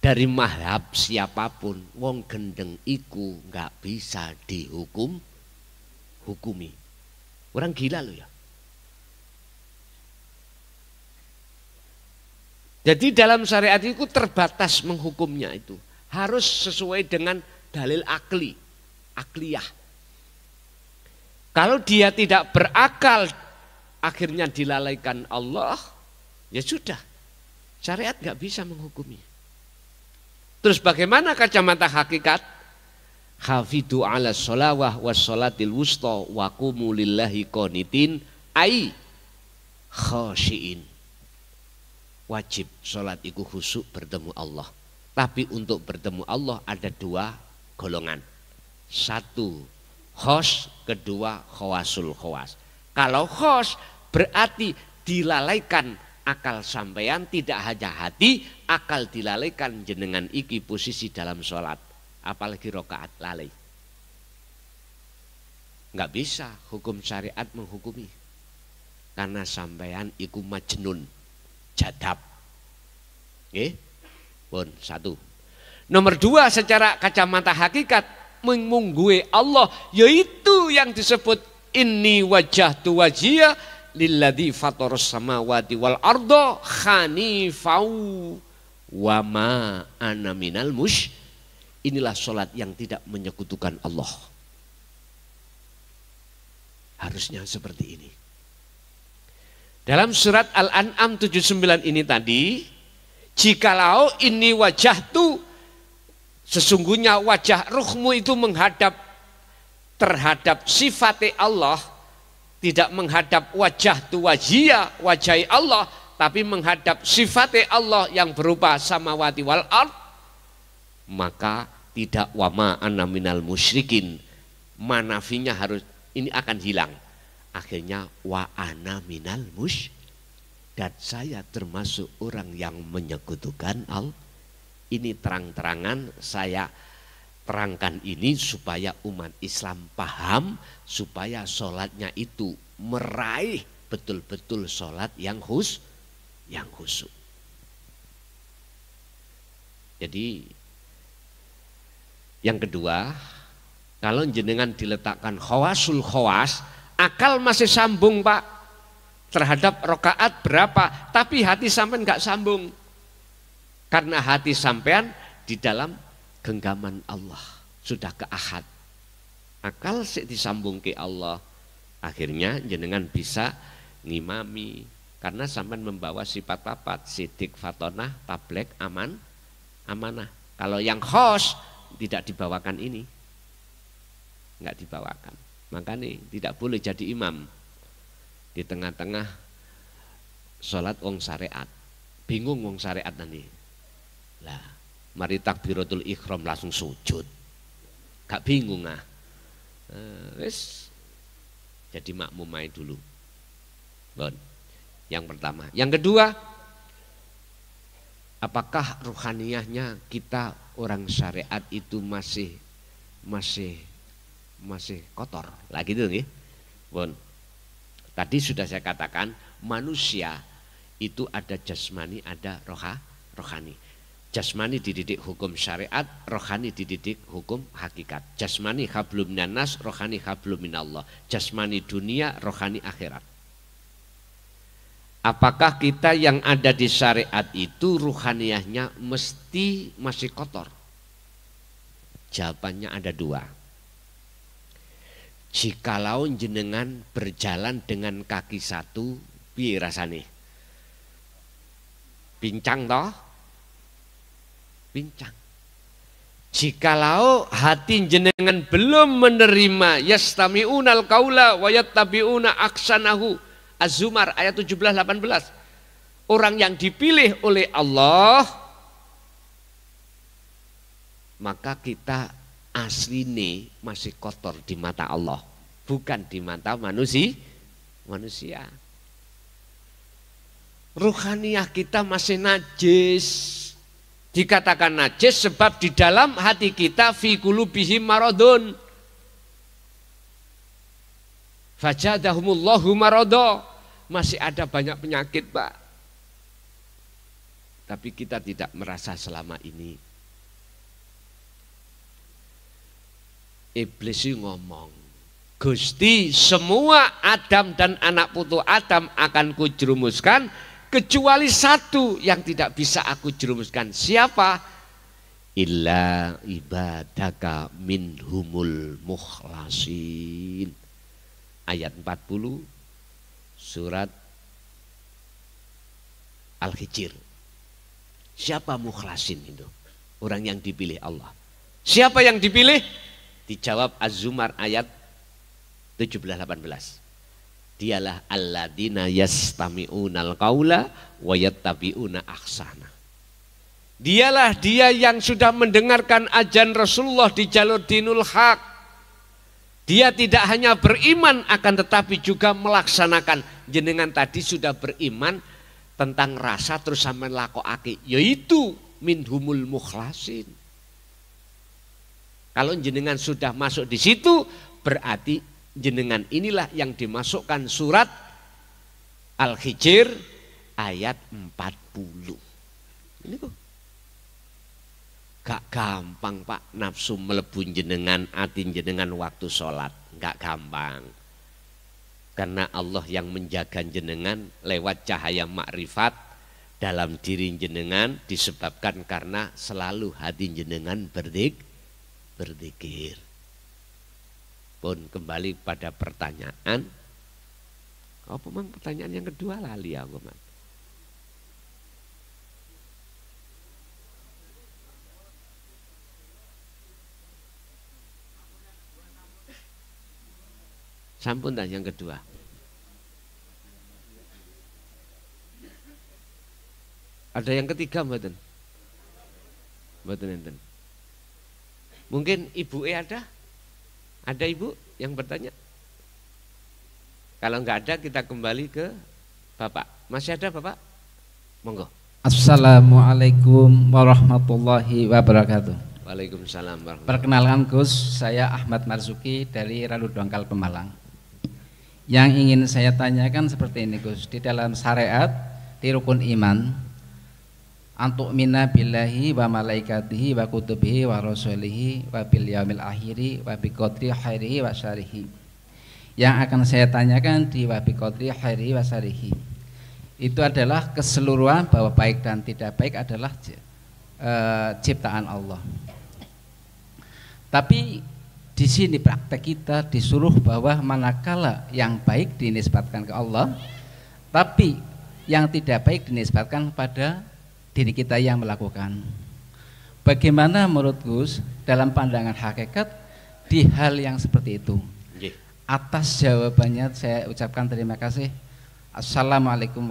dari mazhab siapapun, wong gendeng iku nggak bisa hukumi. Orang gila loh ya. Jadi dalam syariat itu terbatas menghukumnya itu. Harus sesuai dengan dalil akliyah. Kalau dia tidak berakal, akhirnya dilalaikan Allah, ya sudah. Syariat nggak bisa menghukumi. Terus bagaimana kacamata hakikat? Hafidhu ala sholawah was sholatil wusta wa qumu lillahi qanitin ai khashiin. Wajib sholat itu khusyuk bertemu Allah. Tapi untuk bertemu Allah ada dua golongan. Satu khos, kedua khawasul khawas. Kalau khos berarti dilalaikan akal sampean, tidak hanya hati, akal dilalaikan jenengan iki posisi dalam sholat. Apalagi rokaat lalai. Nggak bisa hukum syariat menghukumi. Karena sampean iku majnun. Jadab. Oke? Pun satu. Nomor dua, secara kacamata hakikat mengunggui Allah, yaitu yang disebut inni wajjahtu wajhiya lilladzi fataras samawati wal arda hanifau wa ma ana minal musyrikin. Inilah sholat yang tidak menyekutukan Allah. Harusnya seperti ini. Dalam surat Al-An'am 79 ini tadi, jikalau ini wajah tu, sesungguhnya wajah ruhmu itu menghadap terhadap sifat Allah, tidak menghadap wajah tu wajhiya, wajah Allah, tapi menghadap sifat Allah yang berupa samawati wal ard, maka tidak wama ana minal musyrikin. Manafinya harus ini akan hilang. Akhirnya wa ana minal musyrik, dan saya termasuk orang yang menyekutukan Allah. Ini terang-terangan saya terangkan ini supaya umat Islam paham, supaya sholatnya itu meraih betul-betul sholat yang khusyuk. Jadi yang kedua, kalau jenengan diletakkan khawasul khawas, akal masih sambung Pak terhadap rokaat berapa, tapi hati sampean nggak sambung. Karena hati sampean di dalam genggaman Allah, sudah ke ahad. Akal sik disambung ke Allah. Akhirnya jenengan bisa ngimami karena sampean membawa sifat papat, sidik, fatonah, tablek, amanah. Kalau yang khos tidak dibawakan ini. Enggak dibawakan. Makanya tidak boleh jadi imam di tengah-tengah sholat wong syariat. Bingung wong syariat nanti. Lah, mari takbiratul ihram langsung sujud. Gak bingung ah. Wis jadi makmum main dulu. Bon. Yang pertama. Yang kedua, apakah ruhaniyahnya kita orang syariat itu masih kotor? Lah gitu nggih. Bon. Tadi sudah saya katakan manusia itu ada jasmani, ada rohani. Jasmani dididik hukum syariat, rohani dididik hukum hakikat. Jasmani hablum minan-nas, rohani hablum minallah. Jasmani dunia, rohani akhirat. Apakah kita yang ada di syariat itu ruhaniyahnya mesti masih kotor? Jawabannya ada dua. Jikalau jenengan berjalan dengan kaki satu, piye rasane? Pincang toh? Pincang. Jikalau hati jenengan belum menerima yastami'unal qaula wa yattabi'una aksanahu. Az-Zumar ayat 17-18. Orang yang dipilih oleh Allah, maka kita asline masih kotor di mata Allah, bukan di mata manusia. Ruhaniyah kita masih najis. Dikatakan najis sebab di dalam hati kita fi qulubihim maradun. Fajadahumullahu marada. Masih ada banyak penyakit, Pak. Tapi kita tidak merasa selama ini. Iblis ngomong, Gusti, semua Adam dan anak putu Adam akan kujerumuskan, kecuali satu yang tidak bisa aku jerumuskan. Siapa? Illa ibadaka minhumul mukhlasin. Ayat 40 surat Al-Hijr. Siapa mukhlasin itu? Orang yang dipilih Allah. Siapa yang dipilih? Dijawab Az-Zumar ayat 17-18. Dialah alladzina yastami'unal qaula wa yattabi'una ahsana. Dialah dia yang sudah mendengarkan ajan Rasulullah di jalur dinul haq. Dia tidak hanya beriman akan tetapi juga melaksanakan. Jenengan tadi sudah beriman tentang rasa terus sampean lakokake, yaitu minhumul mukhlasin. Kalau jenengan sudah masuk di situ, berarti jenengan inilah yang dimasukkan surat Al-Hijr ayat 40. Ini kok gak gampang, Pak, nafsu melebu jenengan, ati jenengan waktu sholat. Gak gampang. Karena Allah yang menjaga jenengan lewat cahaya makrifat dalam diri jenengan disebabkan karena selalu hati jenengan berzikir. Pun kembali pada pertanyaan. Apa memang pertanyaan yang kedua lali aku, Mas. Sampun dah yang kedua. Ada yang ketiga mboten? Mboten enten. Mungkin ibu ada? Ada ibu yang bertanya? Kalau enggak ada kita kembali ke Bapak. Masih ada Bapak? Monggo. Assalamualaikum warahmatullahi wabarakatuh. Waalaikumsalam warahmatullahi wabarakatuh. Perkenalkan Gus, saya Ahmad Marzuki dari Ralu Dongkal Pemalang. Yang ingin saya tanyakan seperti ini Gus, di dalam syariat di rukun iman antuk minna billahi wa malaikatihi wa kutubihi wa rasulihi wa bil yaumil akhiri wa bi qadri khairihi wa syarihi. Yang akan saya tanyakan di wa bi qadri khairihi wa syarihi itu adalah keseluruhan bahwa baik dan tidak baik adalah ciptaan Allah. Tapi di sini praktek kita disuruh bahwa manakala yang baik dinisbatkan ke Allah, tapi yang tidak baik dinisbatkan pada diri kita yang melakukan. Bagaimana menurut Gus dalam pandangan hakikat di hal yang seperti itu? Atas jawabannya saya ucapkan terima kasih. Assalamualaikum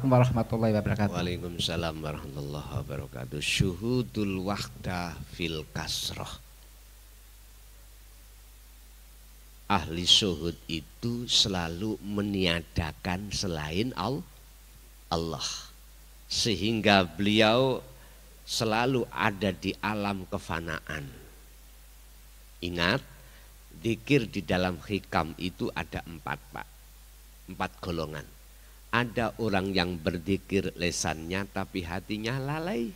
warahmatullahi wabarakatuh. Waalaikumsalam warahmatullahi wabarakatuh. Syuhudul wahda fil kasroh. Ahli syuhud itu selalu meniadakan selain Allah. Sehingga beliau selalu ada di alam kefanaan. Ingat, zikir di dalam hikam itu ada 4, Pak. 4 golongan. Ada orang yang berzikir lesannya tapi hatinya lalai.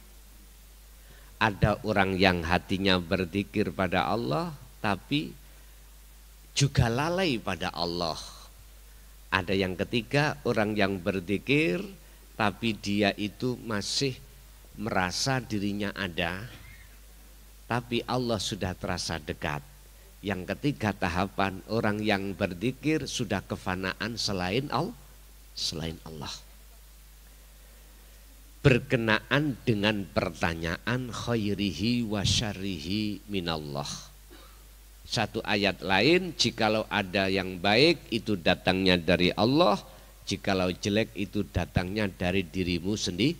Ada orang yang hatinya berzikir pada Allah tapi juga lalai pada Allah. Ada yang ketiga, orang yang berzikir tapi dia itu masih merasa dirinya ada, tapi Allah sudah terasa dekat. Yang ketiga tahapan, orang yang berzikir sudah kefanaan selain Allah. Berkenaan dengan pertanyaan khairihi wa syarrihi minallah. Satu ayat lain, jikalau ada yang baik itu datangnya dari Allah, jikalau jelek itu datangnya dari dirimu sendiri.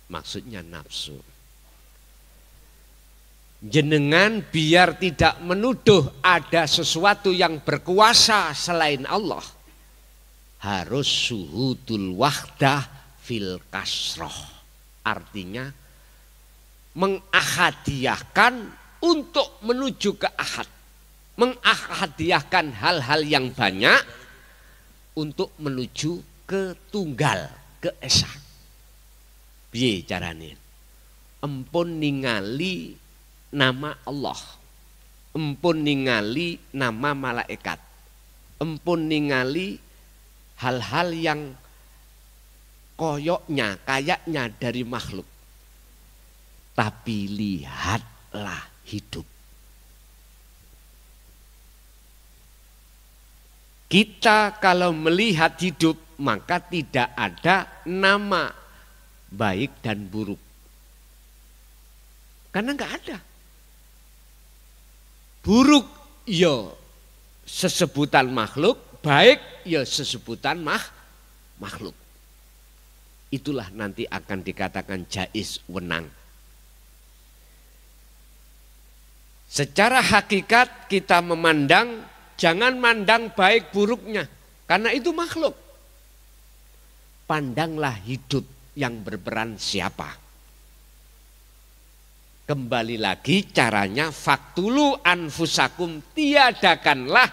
Maksudnya nafsu. Jenengan biar tidak menuduh ada sesuatu yang berkuasa selain Allah, harus syuhudul wahdah fil kasroh. Artinya mengahadiahkan untuk menuju ke ahad. Mengahadiahkan hal-hal yang banyak untuk menuju ke tunggal, ke esa. Piye carane? Empun ningali nama Allah, empun ningali nama malaikat, empun ningali hal-hal yang kayaknya dari makhluk. Tapi lihatlah hidup. Kita kalau melihat hidup maka tidak ada nama baik dan buruk. Karena enggak ada. Buruk ya sesebutan makhluk, baik ya sesebutan makhluk. Itulah nanti akan dikatakan jaiz wenang. Secara hakikat kita memandang, jangan mandang baik buruknya, karena itu makhluk. Pandanglah hidup yang berperan siapa. Kembali lagi caranya, faktulu anfusakum, tiadakanlah,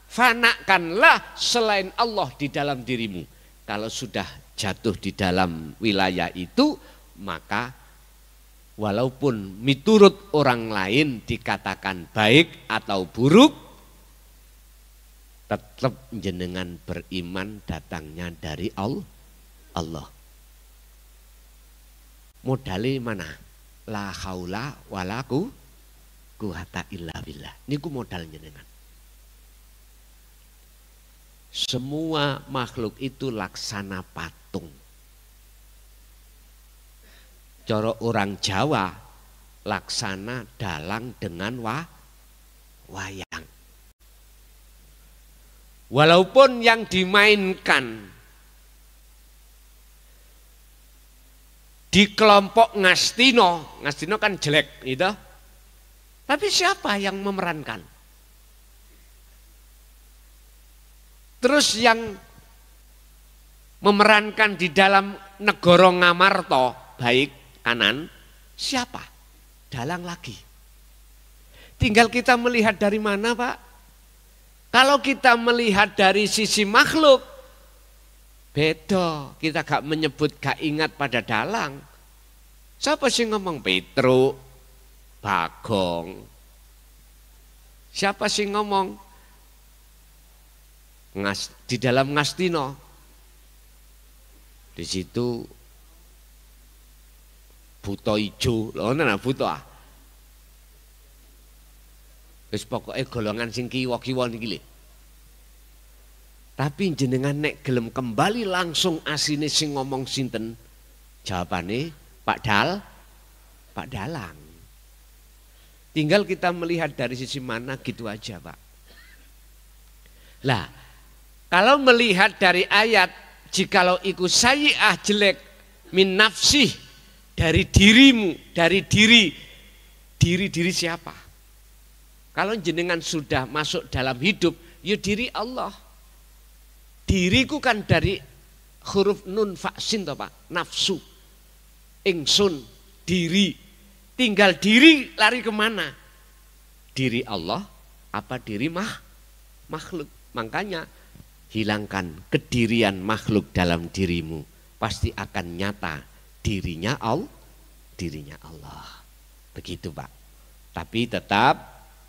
fanakanlah selain Allah di dalam dirimu. Kalau sudah jatuh di dalam wilayah itu, maka walaupun miturut orang lain dikatakan baik atau buruk, tetap jenengan beriman datangnya dari Allah. Modali mana? La haula wala quwata illa billah. Niku modal jenengan. Semua makhluk itu laksana patung. Cara orang Jawa laksana dalang dengan wayang. Walaupun yang dimainkan di kelompok Ngastino kan jelek gitu. Tapi siapa yang memerankan? Terus yang memerankan di dalam Negoro Ngamarta baik kanan siapa? Dalang lagi. Tinggal kita melihat dari mana, Pak? Kalau kita melihat dari sisi makhluk, beda, kita gak menyebut, gak ingat pada dalang. Siapa sih ngomong Petruk, Bagong? Siapa sih ngomong di dalam Ngastino? Di situ Buto Ijo, loh nana Buto ah. Wis pokoke golongan sing kiwa-kiwa niki lho. Tapi jenengan nek gelem kembali langsung asine sing ngomong sinten? Jawabane Pak Dalang. Tinggal kita melihat dari sisi mana gitu aja, Pak. Lah, kalau melihat dari ayat jikalau iku sayyi'ah jelek min nafsih dari dirimu, dari diri siapa? Kalau jenengan sudah masuk dalam hidup, ya diri Allah. Diriku kan dari huruf nun faksin toh Pak, nafsu, ingsun, diri. Tinggal diri lari kemana? Diri Allah apa diri makhluk? Makanya hilangkan kedirian makhluk dalam dirimu, pasti akan nyata dirinya Allah. Begitu Pak. Tapi tetap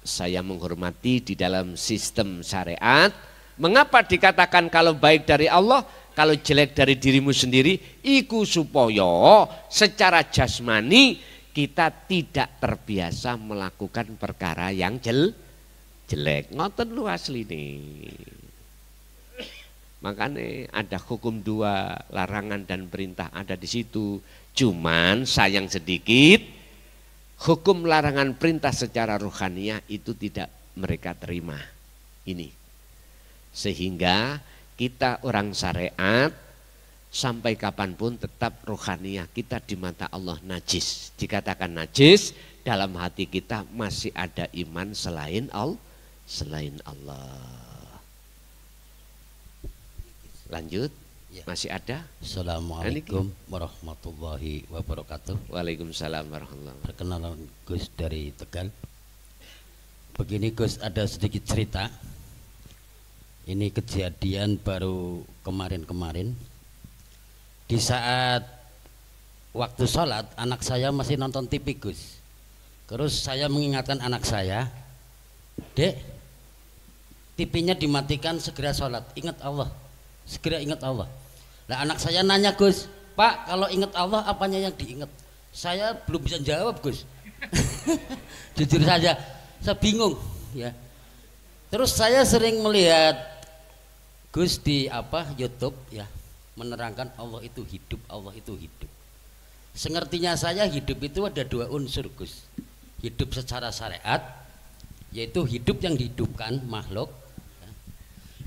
saya menghormati di dalam sistem syariat. Mengapa dikatakan kalau baik dari Allah, kalau jelek dari dirimu sendiri? Iku supaya secara jasmani kita tidak terbiasa melakukan perkara yang jelek. Ngoten lu asli nih. Makanya ada hukum dua, larangan dan perintah ada di situ. Cuman sayang sedikit, hukum larangan perintah secara rohaniah itu tidak mereka terima. Ini. Sehingga kita orang syariat sampai kapanpun tetap rohaniah kita di mata Allah najis. Dikatakan najis, dalam hati kita masih ada iman selain Allah. Lanjut. Masih ada? Assalamualaikum warahmatullahi wabarakatuh. Waalaikumsalam warahmatullahi wabarakatuh. Perkenalan Gus dari Tegal. Begini Gus, ada sedikit cerita. Ini kejadian baru kemarin-kemarin. Di saat waktu sholat, anak saya masih nonton TV Gus. Terus saya mengingatkan anak saya, Dek, TV-nya dimatikan, segera sholat, ingat Allah. Segera ingat Allah. Nah anak saya nanya Gus, Pak kalau ingat Allah apanya yang diingat? Saya belum bisa jawab Gus. Jujur saja, saya bingung ya. Terus saya sering melihat Gus di YouTube ya, menerangkan Allah itu hidup, Allah itu hidup. Sengertinya saya hidup itu ada dua unsur Gus. Hidup secara syariat, yaitu hidup yang dihidupkan makhluk.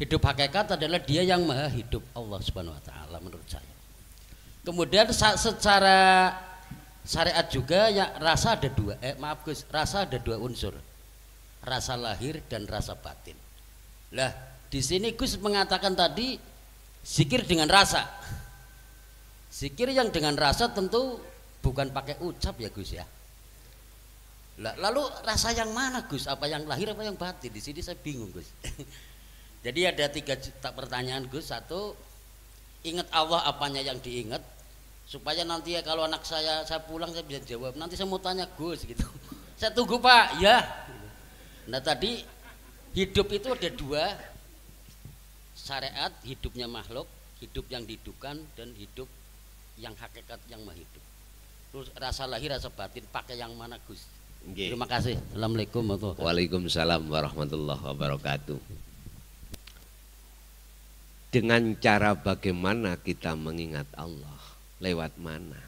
Hidup hakikat adalah dia yang maha hidup, Allah Subhanahu wa ta'ala menurut saya. Kemudian secara syariat juga ya rasa ada dua, rasa ada dua unsur. Rasa lahir dan rasa batin. Lah, di sini Gus mengatakan tadi zikir dengan rasa. Zikir yang dengan rasa tentu bukan pakai ucap ya Gus ya. Lalu rasa yang mana Gus? Apa yang lahir apa yang batin? Di sini saya bingung Gus. Jadi ada 3 pertanyaan Gus. Satu, ingat Allah apanya yang diingat, supaya nanti ya kalau anak saya pulang saya bisa jawab. Nanti saya mau tanya Gus gitu. Saya tunggu Pak, ya. Nah tadi hidup itu ada dua, syariat hidupnya makhluk, hidup yang dihidupkan dan hidup yang hakikat yang maha hidup. Terus rasa lahir, rasa batin pakai yang mana Gus? Terima kasih. Assalamualaikum warahmatullahi wabarakatuh. Waalaikumsalam warahmatullahi wabarakatuh. Dengan cara bagaimana kita mengingat Allah, lewat mana?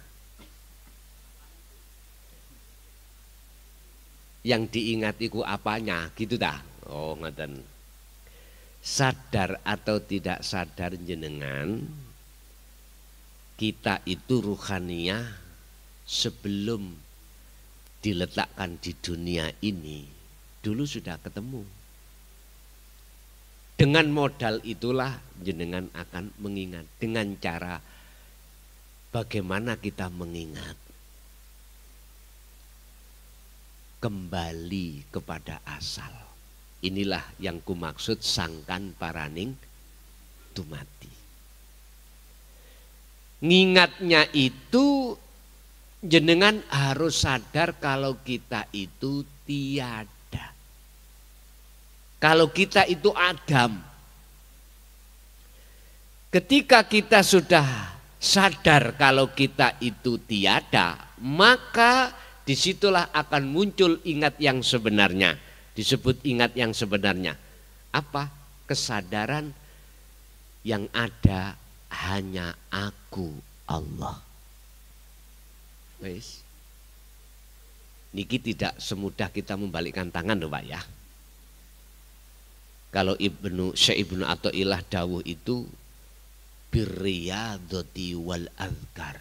Yang diingat itu apanya, gitu dah. Oh, ngoten. Sadar atau tidak sadar jenengan, kita itu ruhaniyah sebelum diletakkan di dunia ini dulu sudah ketemu. Dengan modal itulah jenengan akan mengingat. Dengan cara bagaimana kita mengingat. Kembali kepada asal. Inilah yang kumaksud sangkan paraning dumati. Ngingatnya itu jenengan harus sadar kalau kita itu tiada. Kalau kita itu Adam. Ketika kita sudah sadar kalau kita itu tiada, maka disitulah akan muncul ingat yang sebenarnya. disebut ingat yang sebenarnya. Apa? Kesadaran yang ada hanya aku Allah. Wes. Niki tidak semudah kita membalikkan tangan loh Pak ya. Kalau Syekh Ibnu Athaillah dawuh itu birriyadati wal azkar,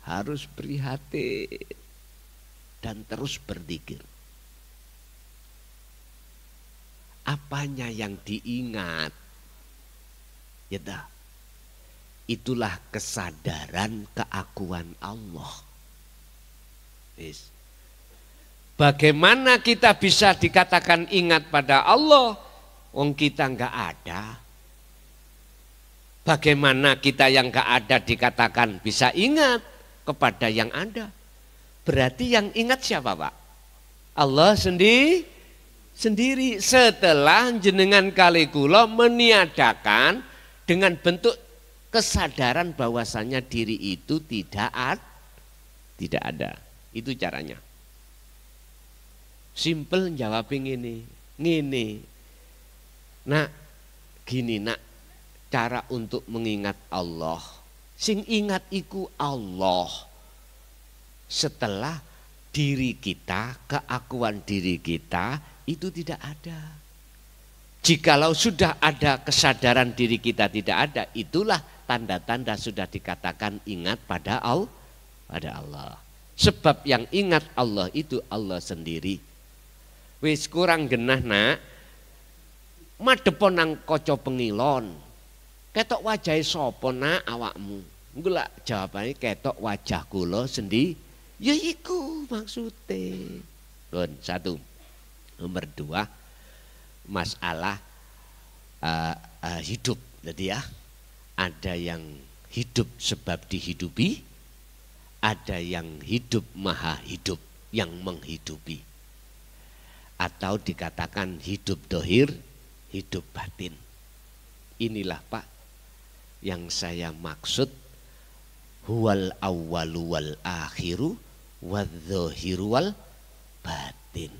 harus prihatin dan terus berzikir. Apanya yang diingat? Ya dah. Itulah kesadaran keakuan Allah. Yes. Bagaimana kita bisa dikatakan ingat pada Allah? Wong kita enggak ada. Bagaimana kita yang enggak ada dikatakan bisa ingat kepada yang ada? Berarti yang ingat siapa Pak? Allah sendiri setelah jenengan kali kula meniadakan dengan bentuk kesadaran bahwasanya diri itu tidak ada. Itu caranya. Simple jawabin ngene. Nah, gini nak, cara untuk mengingat Allah. Sing ingat iku Allah. Setelah diri kita, keakuan diri kita itu tidak ada. Jikalau sudah ada kesadaran diri kita tidak ada, itulah tanda-tanda sudah dikatakan ingat pada Allah. Sebab yang ingat Allah itu Allah sendiri. Wis kurang genah nak, madepon nang kaca pengilon. Ketok wajahe sapa nak awakmu? Engko lak jawabane ketok wajah kula sendiri. Ya iku maksude. Pun satu. Nomor dua, masalah hidup. Jadi ya, ada yang hidup sebab dihidupi, ada yang hidup maha hidup yang menghidupi. Atau dikatakan hidup dohir, hidup batin. Inilah Pak yang saya maksud, huwal awwalu wal akhiru wadzohiru wal batin.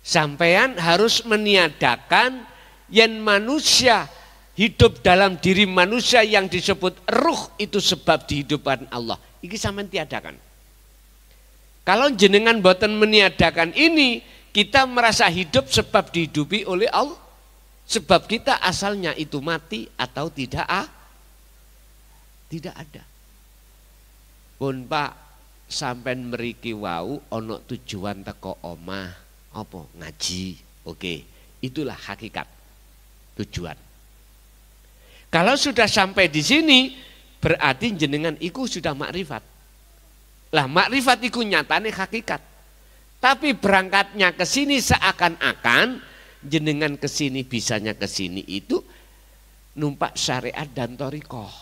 Sampean harus meniadakan yang manusia hidup dalam diri manusia yang disebut ruh itu sebab dihidupan Allah. Iki sampean tiadakan. Kalau jenengan boten meniadakan ini, kita merasa hidup sebab dihidupi oleh Allah. Sebab kita asalnya itu mati atau tidak ada. Pun Pak, sampean mriki wau ana tujuan teko omah. Apa? Ngaji. Oke, itulah hakikat tujuan. Kalau sudah sampai di sini, berarti jenengan iku sudah makrifat. Lah makrifat iku nyatane hakikat. Tapi berangkatnya ke sini seakan-akan jenengan ke sini bisanya ke sini itu numpak syariat dan thariqah.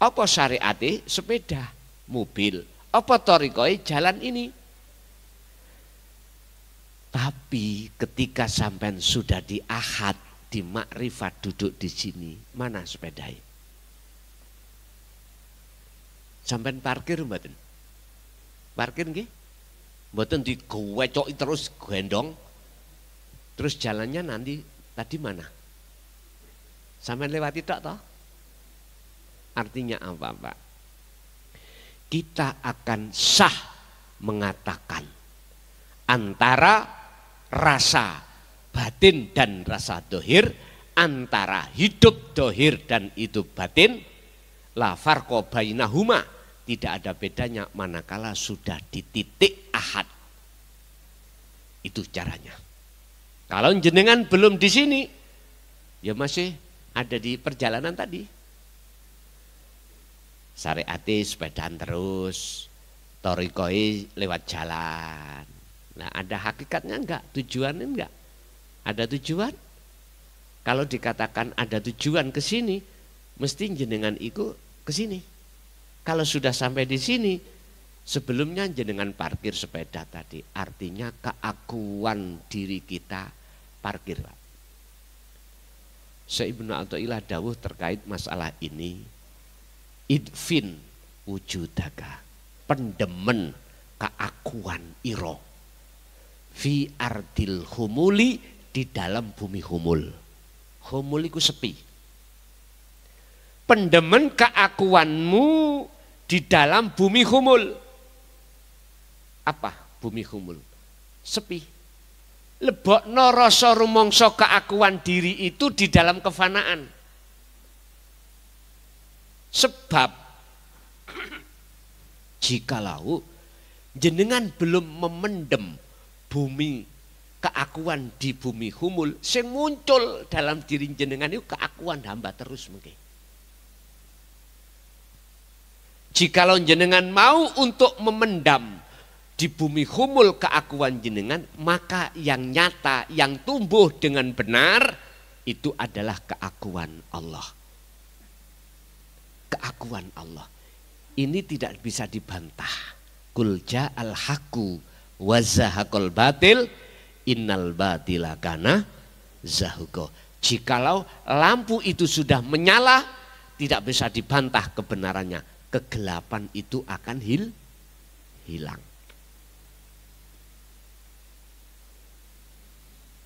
Apa syariate? Sepeda, mobil. Apa thariqahe? Jalan ini. Tapi ketika sampean sudah di ahad, di makrifat duduk di sini, mana sepedanya? Sampean parkir mboten? Parkir nggih? Mboten digowecoki terus gendong. Terus jalannya nanti tadi mana? Sampean lewati tok toh? Artinya apa, Pak? Kita akan sah mengatakan antara rasa batin dan rasa dohir, antara hidup dohir dan hidup batin, la farqa bainahuma, tidak ada bedanya manakala sudah di titik ahad. Itu caranya. Kalau jenengan belum di sini, ya masih ada di perjalanan tadi. Syariate sepedaan terus, thariqahe lewat jalan. Nah, ada hakikatnya enggak? Tujuannya enggak? Ada tujuan? Kalau dikatakan ada tujuan ke sini, mesti jenengan itu ke sini. Kalau sudah sampai di sini, sebelumnya jenengan parkir sepeda tadi, artinya keakuan diri kita parkir. Syekh Ibnu Athaillah dawuh terkait masalah ini, idfin wujudaka, pendemen keakuan iro fi ardil humuli, di dalam bumi humul. Humul iku sepi. Pendemen keakuanmu di dalam bumi humul. Apa bumi humul? Sepi. Lebokno rasa rumangsa keakuan diri itu di dalam kefanaan. Sebab jikalau jenengan belum memendem bumi keakuan di bumi humul, sing muncul dalam diri jenengan itu keakuan hamba terus mungkin. Jikalau jenengan mau untuk memendam di bumi humul keakuan jenengan, maka yang nyata, yang tumbuh dengan benar itu adalah keakuan Allah. Keakuan Allah. Ini tidak bisa dibantah. Qul ja'al haqqu wa zahaqal batil innal batila kana zahuqa. Jikalau lampu itu sudah menyala, tidak bisa dibantah kebenarannya. Kegelapan itu akan hilang.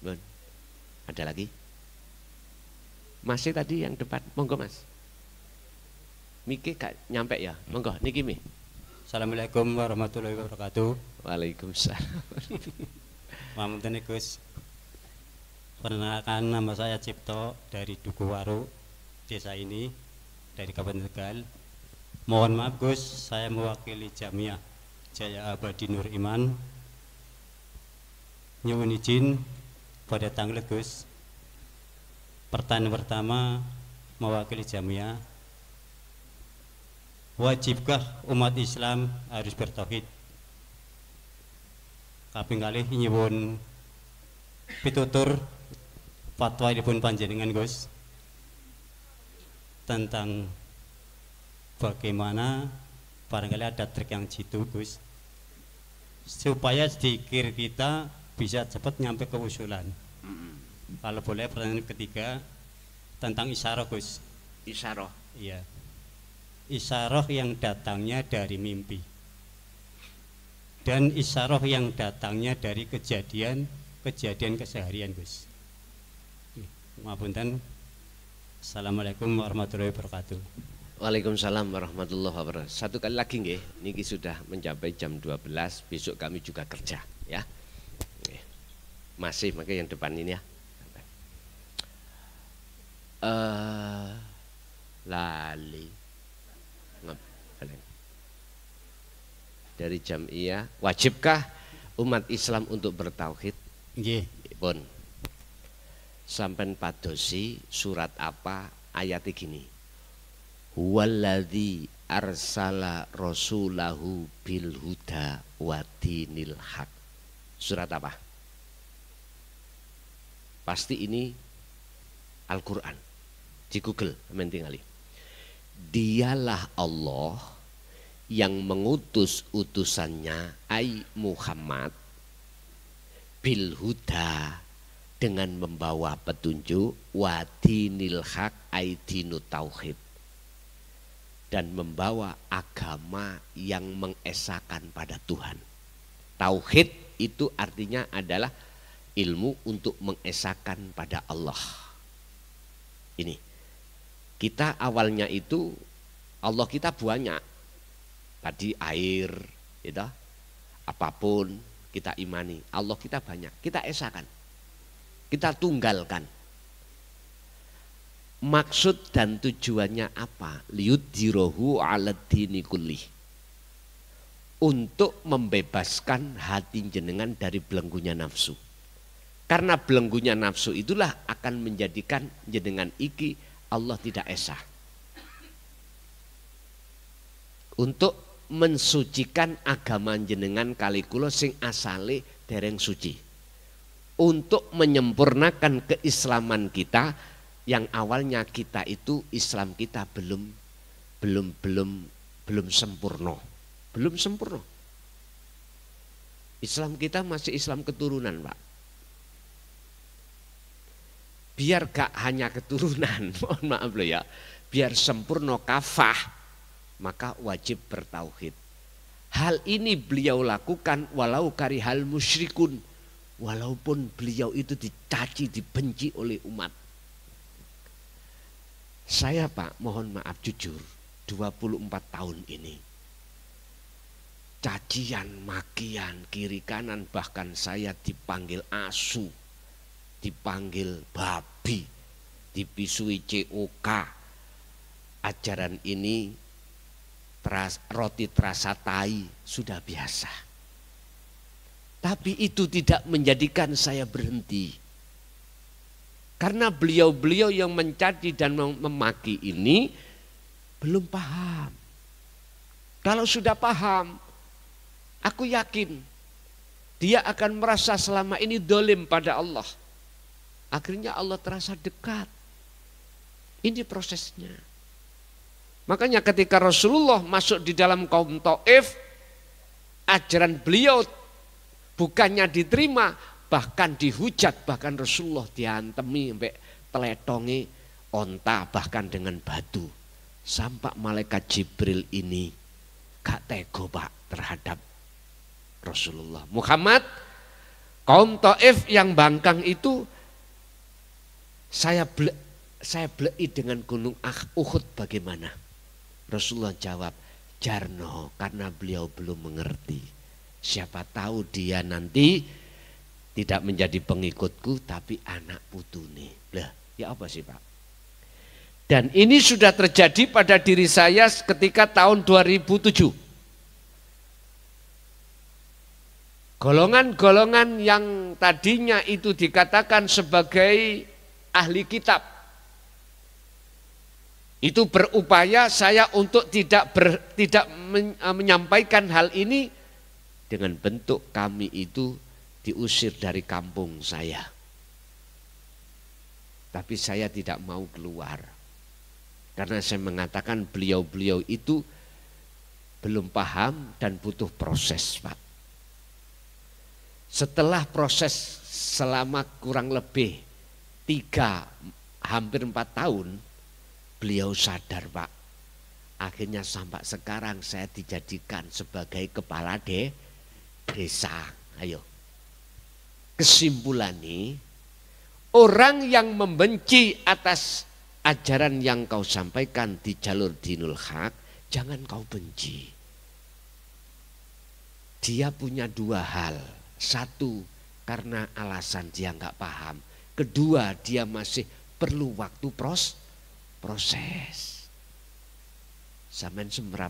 Bon. Ada lagi? Masih tadi yang depan, monggo Mas. Miki gak nyampe ya, monggo niki Mi. Assalamualaikum warahmatullahi wabarakatuh. Waalaikumsalam. Mamunten Gus. Perkenalkan, nama saya Cipto dari Dukuwaru, desa ini, dari Kabupaten Tegal. Mohon maaf Gus, saya mewakili Jamiah Jaya Abadi Nur Iman. Nyuwun izin pada tanggal Gus. Pertanyaan pertama mewakili Jamiah. Wajibkah umat Islam harus bertauhid? Kaping kalih nyuwun pitutur fatwa dipun panjenengan Gus tentang bagaimana, barangkali ada trik yang jitu Gus, supaya zikir kita bisa cepat nyampe ke usulan. Kalau boleh pertanyaan ketiga tentang isyarah Gus. Isyarah. Iya. Isyarah yang datangnya dari mimpi dan isyarah yang datangnya dari kejadian keseharian Gus. Maafkan. Assalamualaikum warahmatullahi wabarakatuh. Waalaikumsalam warahmatullahi wabarakatuh. Satu kali lagi nggih, niki sudah mencapai jam 12, besok kami juga kerja ya. Masih pakai yang depan ini ya. Lali dari Jamiah, wajibkah umat Islam untuk bertauhid? Nggih. Pun. Sampai padosi surat apa ayat gini. Huwaladzi arsala rasulahu bil huda wa dinil haq. Surat apa? Pasti ini Al-Qur'an. Di Google mentingali. Dialah Allah yang mengutus utusannya ai Muhammad bil huda dengan membawa petunjuk wa dinil haq ai dinut tauhid dan membawa agama yang mengesahkan pada Tuhan. Tauhid itu artinya adalah ilmu untuk mengesahkan pada Allah. Ini kita awalnya itu Allah kita banyak. Tadi air, gitu, apapun kita imani. Allah kita banyak, kita esahkan, kita tunggalkan. Maksud dan tujuannya apa? Liyudhirohu ala dini kullih. Untuk membebaskan hati jenengan dari belenggunya nafsu. Karena belenggunya nafsu itulah akan menjadikan jenengan iki Allah tidak esah. Untuk mensucikan agama jenengan kali kula sing asale dereng suci. Untuk menyempurnakan keislaman kita yang awalnya kita itu Islam kita belum sempurna. Belum sempurna. Islam kita masih Islam keturunan, Pak. Biar gak hanya keturunan, mohon maaf loh ya. Biar sempurna kafah, maka wajib bertauhid. Hal ini beliau lakukan walau karihal musyrikun, walaupun beliau itu dicaci, dibenci oleh umat. Saya Pak, mohon maaf jujur, 24 tahun ini, cacian, makian, kiri kanan, bahkan saya dipanggil asu, dipanggil babi, dipisui COK. Ajaran ini roti terasa tai sudah biasa. Tapi itu tidak menjadikan saya berhenti. Karena beliau-beliau yang mencaci dan memaki ini belum paham. Kalau sudah paham, aku yakin dia akan merasa selama ini dolim pada Allah. Akhirnya Allah terasa dekat. Ini prosesnya. Makanya ketika Rasulullah masuk di dalam kaum Taif, ajaran beliau bukannya diterima, bahkan dihujat, bahkan Rasulullah diantemi sampai teletongi onta, bahkan dengan batu. Sampai malaikat Jibril ini gak tego Pak terhadap Rasulullah. Muhammad, kaum Taif yang bangkang itu saya blei dengan gunung Uhud bagaimana? Rasulullah jawab, jarno, karena beliau belum mengerti. Siapa tahu dia nanti tidak menjadi pengikutku tapi anak putune. Lah, ya apa sih Pak? Dan ini sudah terjadi pada diri saya ketika tahun 2007. Golongan-golongan yang tadinya itu dikatakan sebagai ahli kitab, itu berupaya saya untuk tidak menyampaikan hal ini dengan bentuk kami itu diusir dari kampung saya. Tapi saya tidak mau keluar. Karena saya mengatakan beliau-beliau itu belum paham dan butuh proses Pak. Setelah proses selama kurang lebih hampir 4 tahun, beliau sadar Pak. Akhirnya sampai sekarang saya dijadikan sebagai kepala desa. Ayo. Kesimpulannya, orang yang membenci atas ajaran yang kau sampaikan di jalur dinul haq, jangan kau benci. Dia punya 2 hal. 1, karena alasan dia nggak paham. Kedua, dia masih perlu waktu proses. Sampean semerap,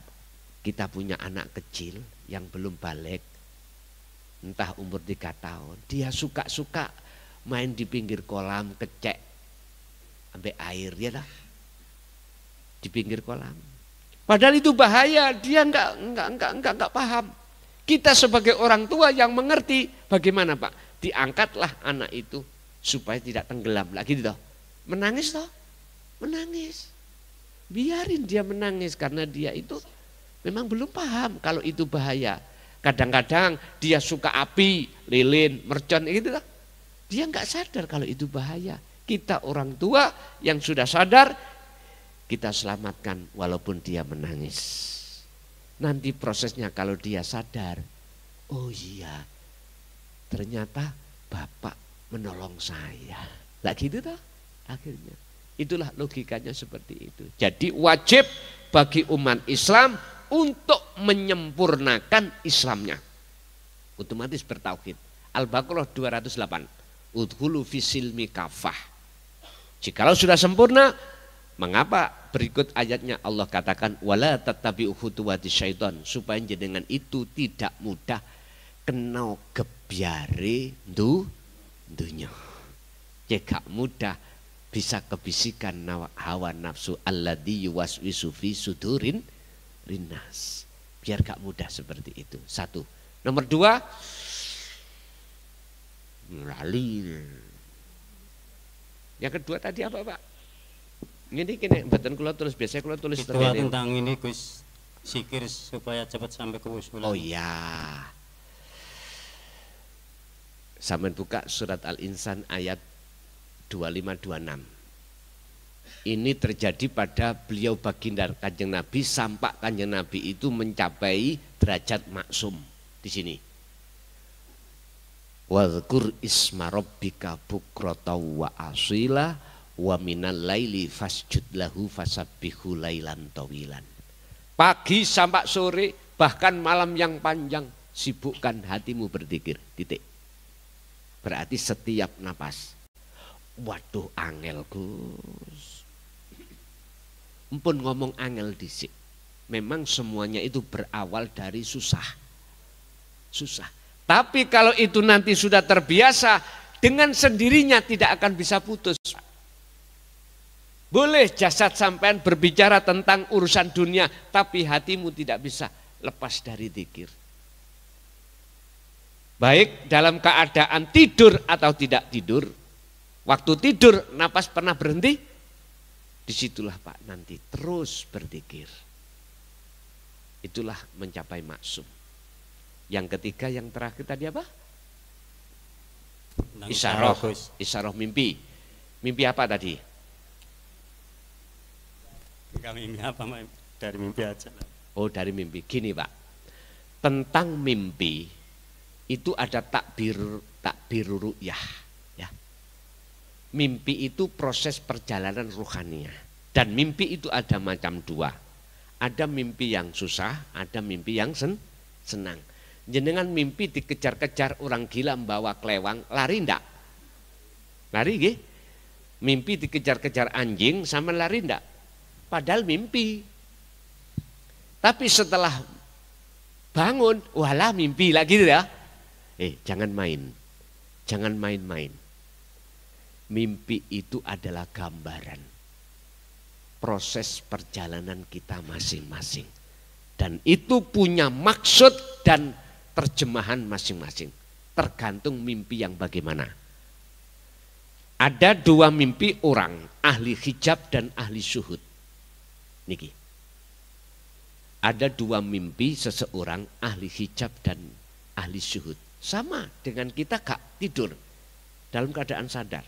kita punya anak kecil yang belum balik, entah umur 3 tahun. Dia suka-suka main di pinggir kolam, kecek sampai air ya dah. Di pinggir kolam. Padahal itu bahaya, dia enggak paham. Kita sebagai orang tua yang mengerti, bagaimana Pak? Diangkatlah anak itu supaya tidak tenggelam lagi gitu. Menangis toh? Menangis. Biarin dia menangis karena dia itu memang belum paham kalau itu bahaya. Kadang-kadang dia suka api, lilin, mercon gitu toh. Dia enggak sadar kalau itu bahaya. Kita orang tua yang sudah sadar, kita selamatkan walaupun dia menangis. Nanti prosesnya kalau dia sadar, oh iya, ternyata Bapak menolong saya. Lah gitu toh akhirnya. Itulah logikanya seperti itu. Jadi wajib bagi umat Islam untuk menyempurnakan Islamnya. Otomatis bertauhid. Al-Baqarah 208. Udhulu fisilmi kafah. Jikalau sudah sempurna, mengapa berikut ayatnya Allah katakan wala tattabi'u khutuwati syaitan, supaya jenengan itu tidak mudah kena gebyare dunya. Jika mudah bisa kebisikan hawa nafsu alladzi yuwaswisu fi sudurin rinnas. Biar gak mudah seperti itu. 1. Nomor 2, lali. Yang kedua tadi apa Pak? Ini kini mboten kula tulis, biasa kula tulis tentang ini Gus, zikir supaya cepat sampai ke wusulan. Oh iya. Sampeyan buka surat Al-Insan ayat 25-26. Ini terjadi pada beliau baginda Kanjeng Nabi sampai Kanjeng Nabi itu mencapai derajat maksum di sini. Wadhkur isma rabbika bukrata wa asila wa minal laili fasjud lahu fasabbihu lailan tawilan. Pagi sampai sore, bahkan malam yang panjang, sibukkan hatimu berzikir. Titik. Berarti setiap napas. Waduh angel Gus. Empun ngomong angel dhisik. Memang semuanya itu berawal dari susah. Susah. Tapi kalau itu nanti sudah terbiasa, dengan sendirinya tidak akan bisa putus. Boleh jasad sampean berbicara tentang urusan dunia, tapi hatimu tidak bisa lepas dari zikir. Baik dalam keadaan tidur atau tidak tidur. Waktu tidur, napas pernah berhenti? Disitulah Pak nanti terus berzikir. Itulah mencapai maksum. Yang ketiga, yang terakhir tadi apa? Isyarah. Isyarah mimpi. Mimpi apa tadi? Enggak mimpi apa, dari mimpi aja. Oh dari mimpi. Gini Pak, tentang mimpi itu ada takbir ru'yah. Ya. Mimpi itu proses perjalanan ruhaniyah. Dan mimpi itu ada macam dua. Ada mimpi yang susah, ada mimpi yang senang. Jenengan mimpi dikejar-kejar orang gila membawa kelewang, lari ndak? Lari nggih? Mimpi dikejar-kejar anjing sama lari ndak? Padahal mimpi. Tapi setelah bangun, walah mimpi lagi ya. Jangan main. Jangan main-main. Mimpi itu adalah gambaran proses perjalanan kita masing-masing. Dan itu punya maksud dan terjemahan masing-masing. Tergantung mimpi yang bagaimana. Ada dua mimpi orang, ahli hijab dan ahli syuhud. Niki. Ada dua mimpi seseorang, ahli hijab dan ahli syuhud. Sama dengan kita gak tidur dalam keadaan sadar.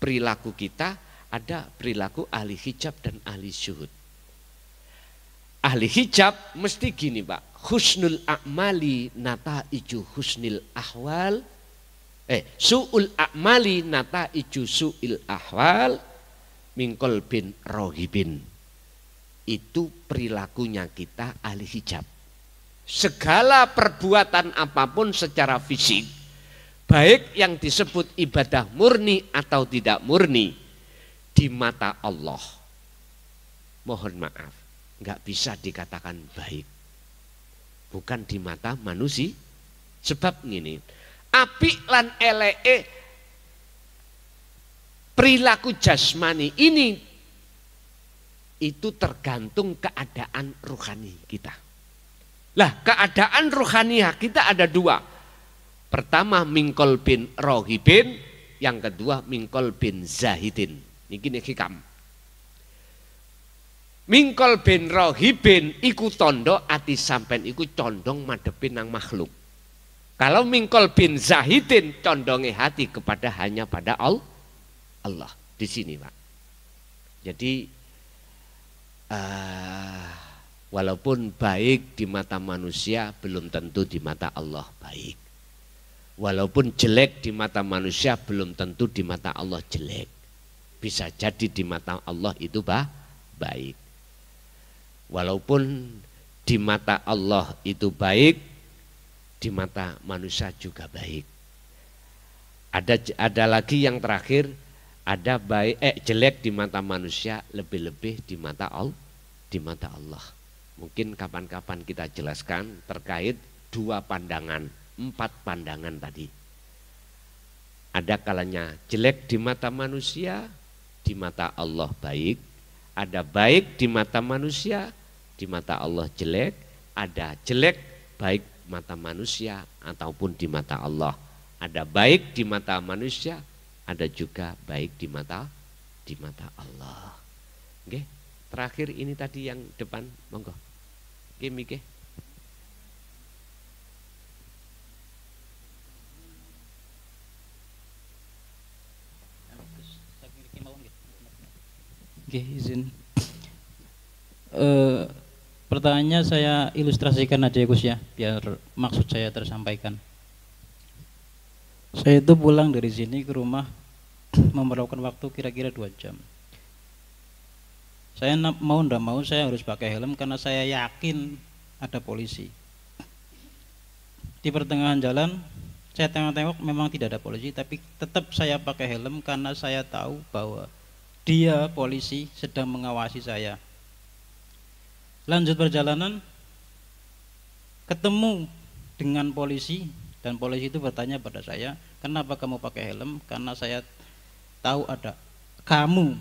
Perilaku kita ada perilaku ahli hijab dan ahli syuhud. Ahli hijab mesti gini Pak, husnul a'mali nata'iju husnil ahwal, su'ul a'mali nata'iju su'il ahwal mingkol bin rohibin. Itu perilakunya kita ahli hijab. Segala perbuatan apapun secara fisik, baik yang disebut ibadah murni atau tidak murni, di mata Allah, mohon maaf, nggak bisa dikatakan baik. Bukan di mata manusia. Sebab gini, apik lan eleke perilaku jasmani ini itu tergantung keadaan rohani kita. Lah keadaan rohaniah kita ada dua. Pertama mingkol bin rohibin, yang kedua mingkol bin zahidin. Ini hikam. Mingkol bin rohibin iku tondo ati sampen iku condong madepin nang makhluk. Kalau mingkol bin zahidin condongi hati kepada hanya pada Allah. Di sini Pak. Jadi walaupun baik di mata manusia belum tentu di mata Allah baik. Walaupun jelek di mata manusia belum tentu di mata Allah jelek. Bisa jadi di mata Allah itu baik. Walaupun di mata Allah itu baik, di mata manusia juga baik. Ada lagi yang terakhir, ada baik jelek di mata manusia, lebih-lebih di mata Allah. Mungkin kapan-kapan kita jelaskan terkait dua pandangan, 4 pandangan tadi. Ada kalanya jelek di mata manusia, di mata Allah baik. Ada baik di mata manusia, di mata Allah jelek. Ada jelek baik mata manusia ataupun di mata Allah. Ada baik di mata manusia, ada juga baik di mata Allah. Oke, terakhir ini tadi yang depan, monggo. Oke, Mike. Oke, izin. Pertanyaannya saya ilustrasikan aja ya Gus ya, biar maksud saya tersampaikan. Saya itu pulang dari sini ke rumah memerlukan waktu kira-kira 2 jam. Saya mau ndak mau saya harus pakai helm karena saya yakin ada polisi. Di pertengahan jalan saya tengok-tengok memang tidak ada polisi, tapi tetap saya pakai helm karena saya tahu bahwa dia polisi sedang mengawasi saya. Lanjut perjalanan, ketemu dengan polisi dan polisi itu bertanya pada saya, kenapa kamu pakai helm? Karena saya tahu ada kamu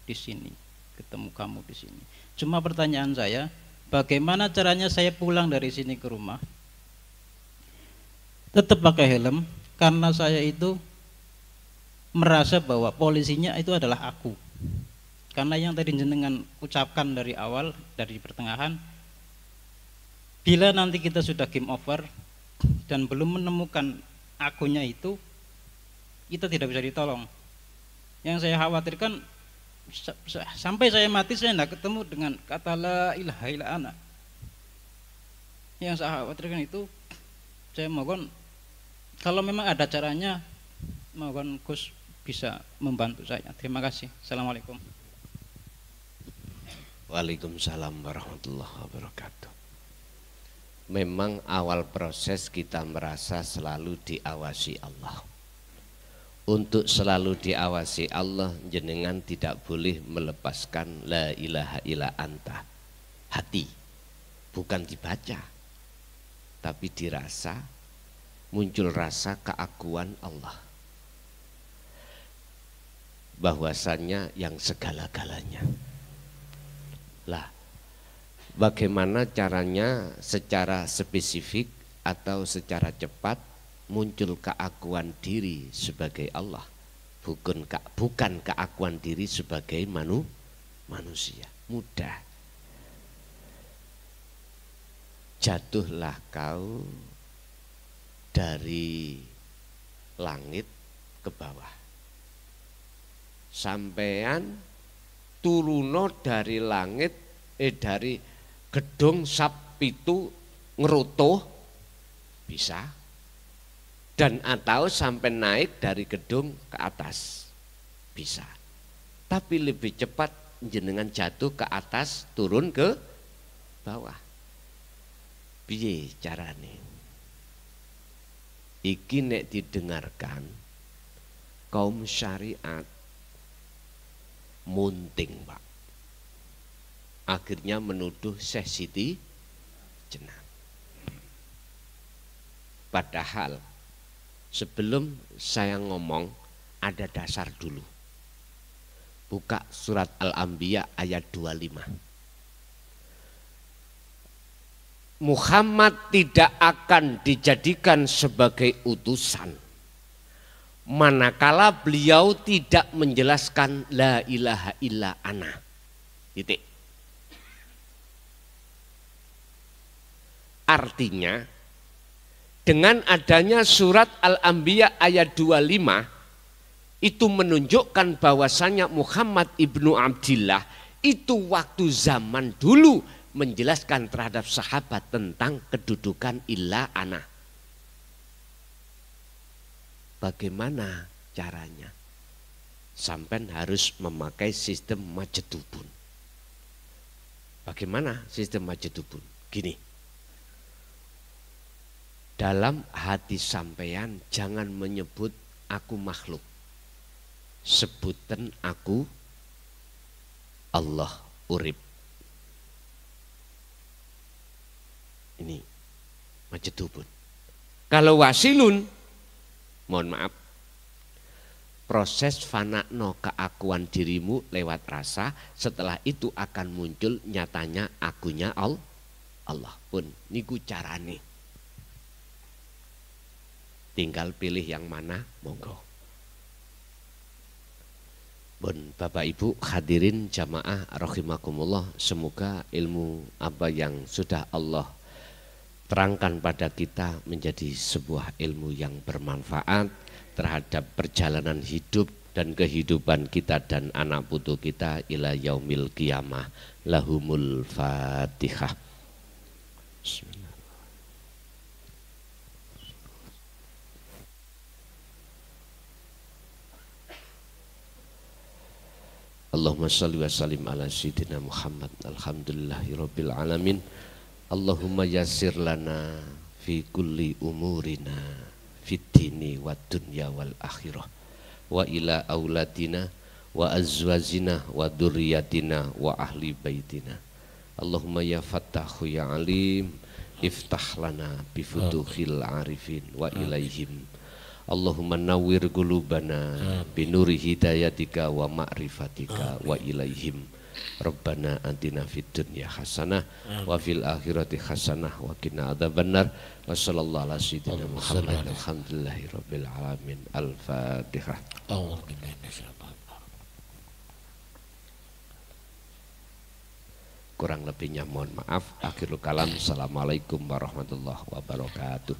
di sini, ketemu kamu di sini. Cuma pertanyaan saya, bagaimana caranya saya pulang dari sini ke rumah? Tetap pakai helm karena saya itu merasa bahwa polisinya itu adalah aku. Karena yang tadi jenengan ucapkan dari awal, dari pertengahan, bila nanti kita sudah game over dan belum menemukan akunya itu, kita tidak bisa ditolong. Yang saya khawatirkan sampai saya mati saya tidak ketemu dengan kata la ilaha illa ana. Yang saya khawatirkan itu, saya mohon kalau memang ada caranya, mohon Gus bisa membantu saya. Terima kasih. Assalamualaikum. Waalaikumsalam warahmatullahi wabarakatuh. Memang awal proses kita merasa selalu diawasi Allah. Untuk selalu diawasi Allah, jenengan tidak boleh melepaskan la ilaha illa anta. Hati, bukan dibaca, tapi dirasa, muncul rasa keakuan Allah. Bahwasannya yang segala-galanya. Lah, bagaimana caranya secara spesifik atau secara cepat muncul keakuan diri sebagai Allah, bukan keakuan diri sebagai manusia. Mudah. Jatuhlah kau dari langit ke bawah. Sampean turuno dari langit dari gedung sapitu ngerutuh bisa, dan atau sampai naik dari gedung ke atas bisa, tapi lebih cepat jenengan jatuh ke atas turun ke bawah. Piye carane? Iki nek didengarkan kaum syariat munting, Pak. Akhirnya menuduh Syekh Siti Jenar. Padahal sebelum saya ngomong ada dasar dulu. Buka surat Al-Anbiya ayat 25. Muhammad tidak akan dijadikan sebagai utusan manakala beliau tidak menjelaskan la ilaha illa ana. Titik. Artinya dengan adanya surat Al-Anbiya ayat 25 itu menunjukkan bahwasannya Muhammad ibnu Abdillah itu waktu zaman dulu menjelaskan terhadap sahabat tentang kedudukan illa ana. Bagaimana caranya? Sampai harus memakai sistem majedubun. Bagaimana sistem majedubun? Gini, dalam hati sampean jangan menyebut aku makhluk, sebutan aku Allah urip. Ini majedubun. Kalau wasilun, mohon maaf, proses fanakno keakuan dirimu lewat rasa, setelah itu akan muncul nyatanya akunya Allah pun. Niku carane. Tinggal pilih yang mana, monggo. Bon, Bapak Ibu hadirin jamaah rahimakumullah, semoga ilmu apa yang sudah Allah terangkan pada kita menjadi sebuah ilmu yang bermanfaat terhadap perjalanan hidup dan kehidupan kita dan anak putu kita ila yaumil qiyamah. Lahumul Fatihah. Allahumma shalli wa sallim ala sayyidina Muhammad. Alhamdulillahirabbil alamin. Allahumma yassir lana fi kulli umurina fid dini wad dunya wal akhirah wa ila auladina wa azwajina wa dzurriyyatina wa ahli baitina. Allahumma ya Fattahu ya Alim iftah lana bi futuhil arifin wa ilaihim. Allahumma nawwir qulubana bi nuri hidayatika wa ma'rifatika wa ilaihim. Rabbana atina fid dunya hasanah wa fil akhirati hasanah wa qina adzabannar. Wa sallallahu ala sayyidina Muhammad. Alhamdulillahirabbil alamin. Al-Fatihah. Kurang lebihnya mohon maaf. Akhirul kalam. Assalamualaikum warahmatullahi wabarakatuh.